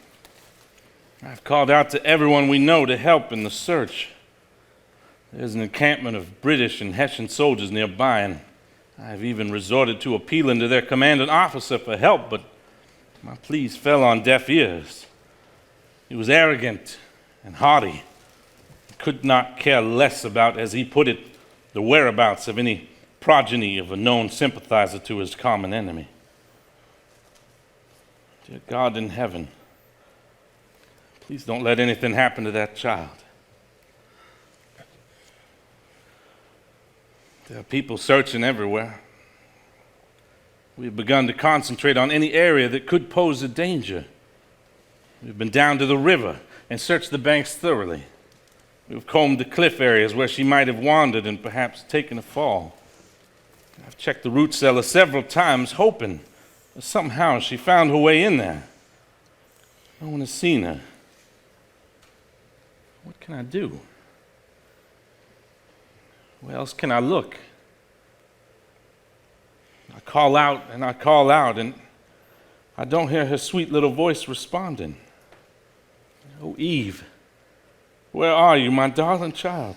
I've called out to everyone we know to help in the search. There's an encampment of British and Hessian soldiers nearby, and I've even resorted to appealing to their commanding officer for help, but my pleas fell on deaf ears. He was arrogant and haughty, could not care less about, as he put it, the whereabouts of any progeny of a known sympathizer to his common enemy. Dear God in heaven, please don't let anything happen to that child. There are people searching everywhere. We've begun to concentrate on any area that could pose a danger. We've been down to the river and searched the banks thoroughly. We've combed the cliff areas where she might have wandered and perhaps taken a fall. I've checked the root cellar several times, hoping that somehow she found her way in there. No one has seen her. What can I do? Where else can I look? I call out, and I don't hear her sweet little voice responding. Oh, Eve, where are you, my darling child?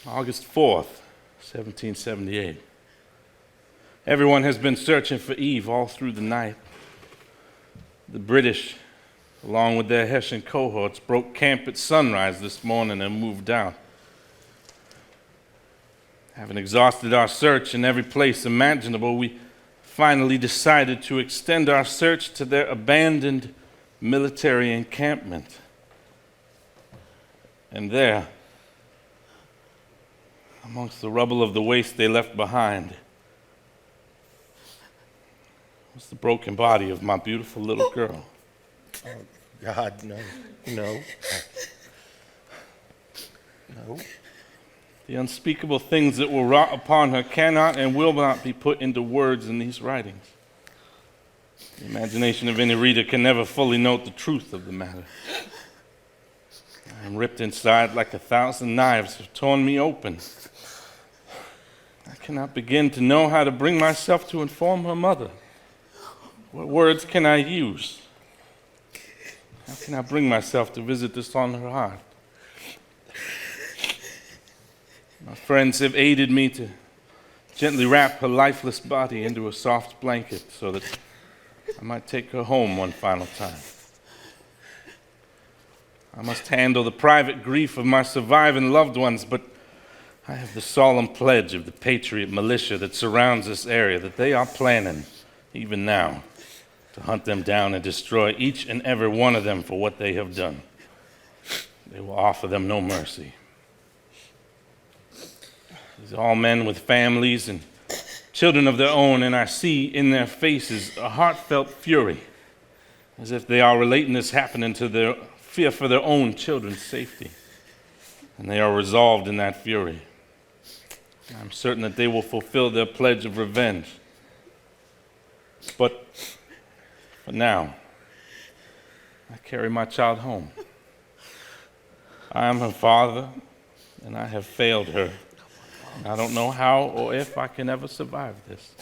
August 4th, 1778. Everyone has been searching for Eve all through the night. The British, along with their Hessian cohorts, broke camp at sunrise this morning and moved out. Having exhausted our search in every place imaginable, we finally decided to extend our search to their abandoned military encampment. And there, amongst the rubble of the waste they left behind, was the broken body of my beautiful little girl.
Oh, God, no. No.
The unspeakable things that were wrought upon her cannot and will not be put into words in these writings. The imagination of any reader can never fully note the truth of the matter. I am ripped inside like 1,000 knives have torn me open. I cannot begin to know how to bring myself to inform her mother. What words can I use? How can I bring myself to visit this on her heart? My friends have aided me to gently wrap her lifeless body into a soft blanket so that I might take her home one final time. I must handle the private grief of my surviving loved ones, but I have the solemn pledge of the patriot militia that surrounds this area that they are planning, even now, to hunt them down and destroy each and every one of them for what they have done. They will offer them no mercy. These are all men with families and children of their own, and I see in their faces a heartfelt fury, as if they are relating this happening to their fear for their own children's safety. And they are resolved in that fury. I'm certain that they will fulfill their pledge of revenge. But for now, I carry my child home. I am her father, and I have failed her. I don't know how or if I can ever survive this.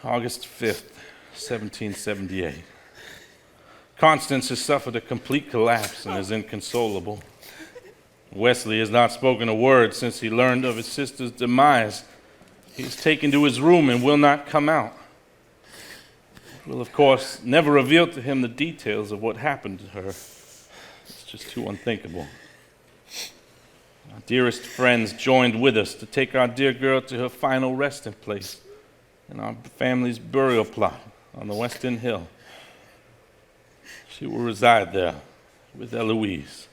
August 5th, 1778. Constance has suffered a complete collapse and is inconsolable. Wesley has not spoken a word since he learned of his sister's demise. He is taken to his room and will not come out. He will, of course, never reveal to him the details of what happened to her. It's just too unthinkable. Our dearest friends joined with us to take our dear girl to her final resting place in our family's burial plot on the West End Hill. She will reside there with Eloise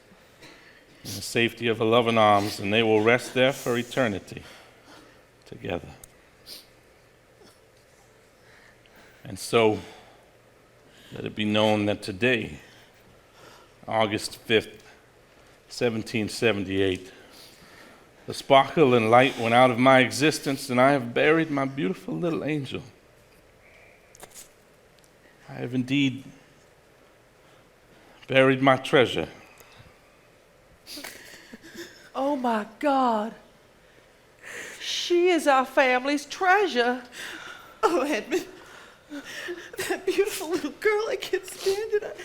in the safety of her loving arms, and they will rest there for eternity together. And so, let it be known that today, August 5th, 1778, the sparkle and light went out of my existence, and I have buried my beautiful little angel. I have indeed buried my treasure.
Oh my God. She is our family's treasure.
Oh, Edmund, that beautiful little girl, I can't stand it.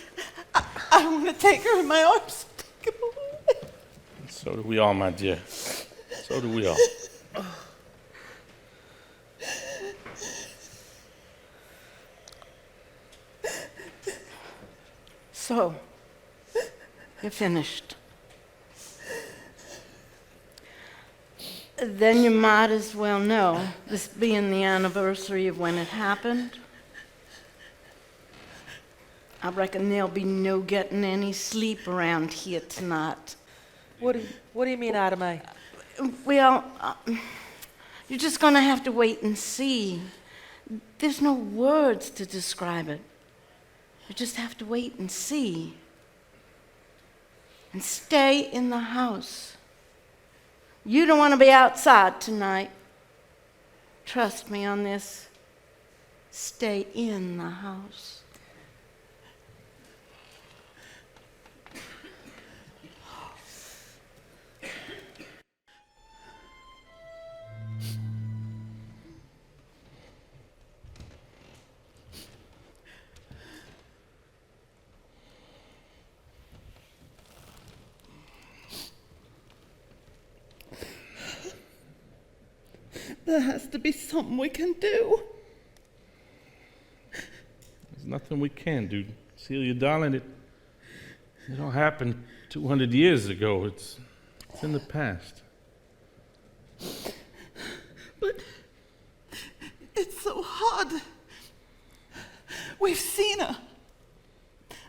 I want to take her in my arms and take her away.
So do we all, my dear. So do we all.
So, you're finished. Then you might as well know, this being the anniversary of when it happened, I reckon there'll be no getting any sleep around here tonight.
What do you mean, Ida Mae?
Well, you're just going to have to wait and see. There's no words to describe it. You just have to wait and see. And stay in the house. You don't want to be outside tonight. Trust me on this. Stay in the house.
There has to be something we can do.
There's nothing we can do. Celia, darling, it all happened 200 years ago. It's in the past.
But it's so hard. We've seen her.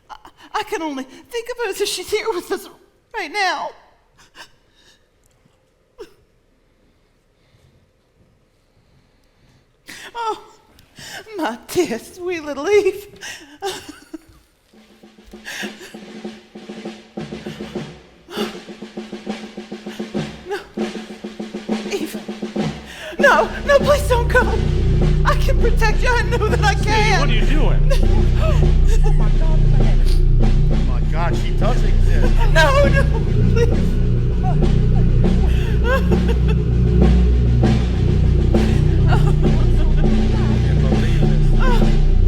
I can only think of her as if she's here with us right now. Oh, my dear sweet little Eve. No, Eve. No, please don't go. I can protect you. I know that I can.
What are you doing?
Oh my God,
Oh my God, she does exist.
No, please.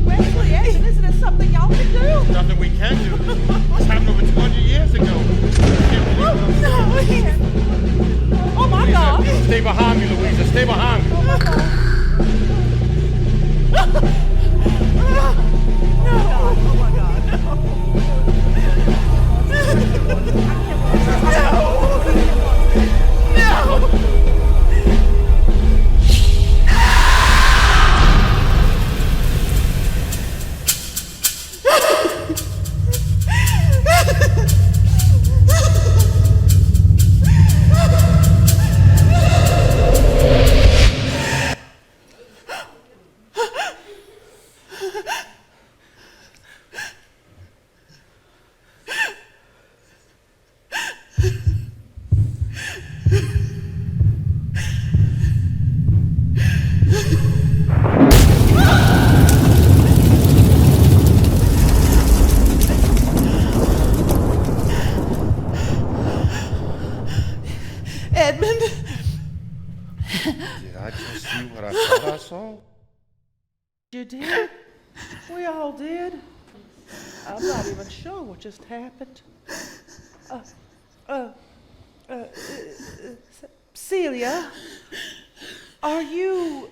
Wesley, Edmund, isn't it something y'all can do?
Nothing we can do. This happened over 200 years ago.
No, Eve.
Oh my God.
Stay behind me, Louisa. Stay behind me.
Oh my God. Oh my God.
all.
You did? We all did. I'm not even sure what just happened. Celia, are you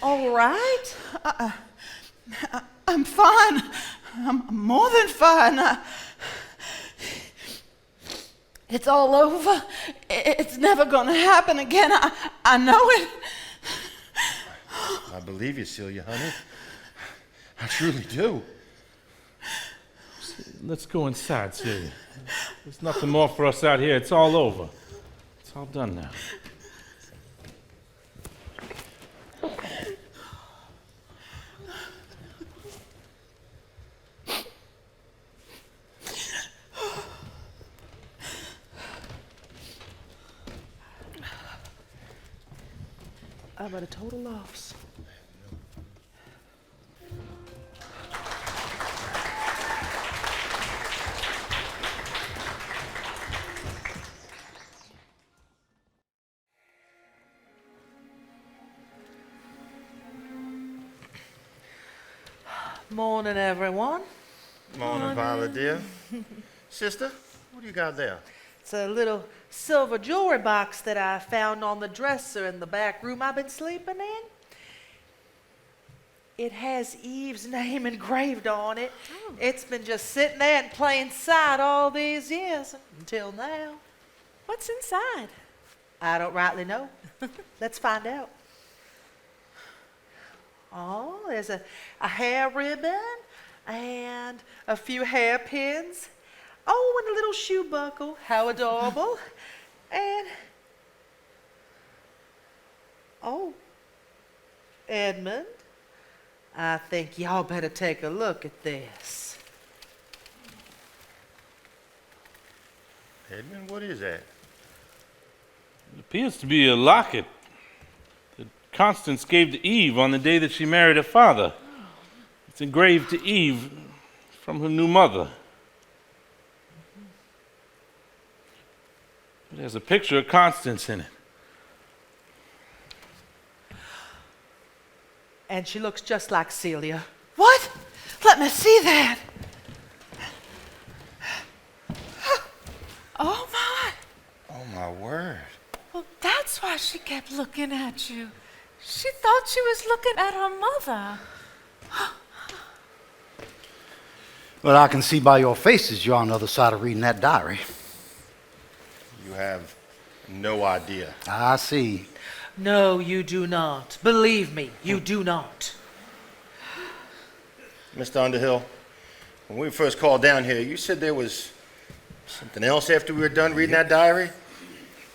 all right?
I'm fine. I'm more than fine. It's all over. It's never going to happen again. I know it.
I believe you, Celia, honey. I truly do.
Let's go inside, Celia. There's nothing more for us out here. It's all over. It's all done now.
I'm at a total loss. Morning, everyone.
Morning, Violet, dear. Sister, what do you got there?
It's a little silver jewelry box that I found on the dresser in the back room I've been sleeping in. It has Eve's name engraved on it. It's been just sitting there in plain sight all these years until now.
What's inside?
I don't rightly know. Let's find out. Oh, there's a hair ribbon and a few hairpins. Oh, and a little shoe buckle. How adorable. And, oh, Edmund, I think y'all better take a look at this.
Edmund, what is that?
It appears to be a locket that Constance gave to Eve on the day that she married her father. It's engraved to Eve from her new mother. It has a picture of Constance in it.
And she looks just like Celia.
What? Let me see that. Oh, my.
Oh, my word.
Well, that's why she kept looking at you. She thought she was looking at her mother.
Well, I can see by your faces you're on the other side of reading that diary.
You have no idea.
I see.
No, you do not. Believe me, you do not.
Mr. Underhill, when we first called down here, you said there was something else after we were done reading that diary?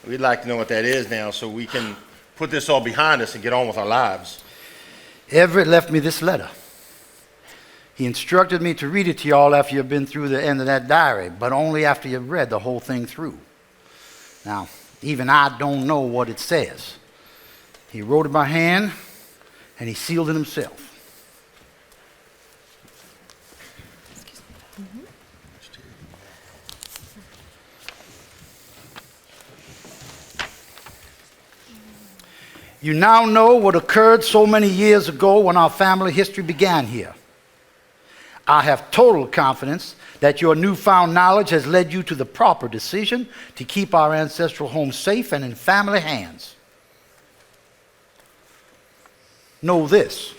We'd like to know what that is now so we can put this all behind us and get on with our lives.
Everett left me this letter. He instructed me to read it to you all after you've been through the end of that diary, but only after you've read the whole thing through. Now, even I don't know what it says. He wrote it by hand, and he sealed it himself. You now know what occurred so many years ago when our family history began here. I have total confidence that your newfound knowledge has led you to the proper decision to keep our ancestral home safe and in family hands. Know this: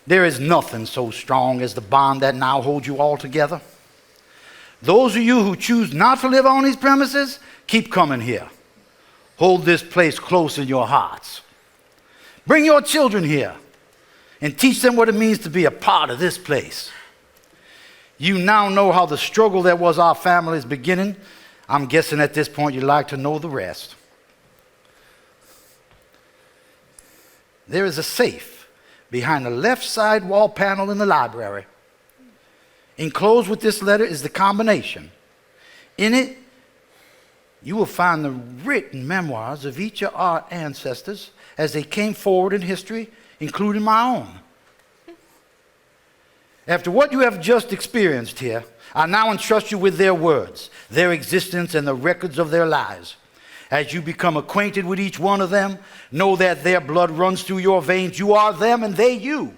there is nothing so strong as the bond that now holds you all together. Those of you who choose not to live on these premises, keep coming here. Hold this place close in your hearts. Bring your children here and teach them what it means to be a part of this place. You now know how the struggle that was our family's beginning. I'm guessing at this point you'd like to know the rest. There is a safe behind the left side wall panel in the library. Enclosed with this letter is the combination. In it, you will find the written memoirs of each of our ancestors as they came forward in history, including my own. After what you have just experienced here, I now entrust you with their words, their existence, and the records of their lives. As you become acquainted with each one of them, know that their blood runs through your veins. You are them and they you.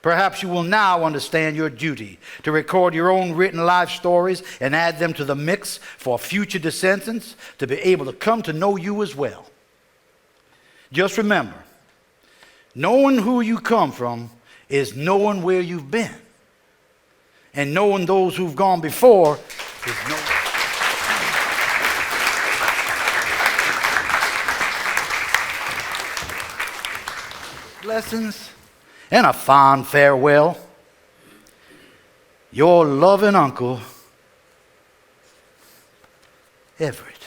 Perhaps you will now understand your duty to record your own written life stories and add them to the mix for future descendants to be able to come to know you as well. Just remember, knowing who you come from is knowing where you've been. And knowing those who've gone before is knowing. Blessings and a fond farewell. Your loving uncle, Everett.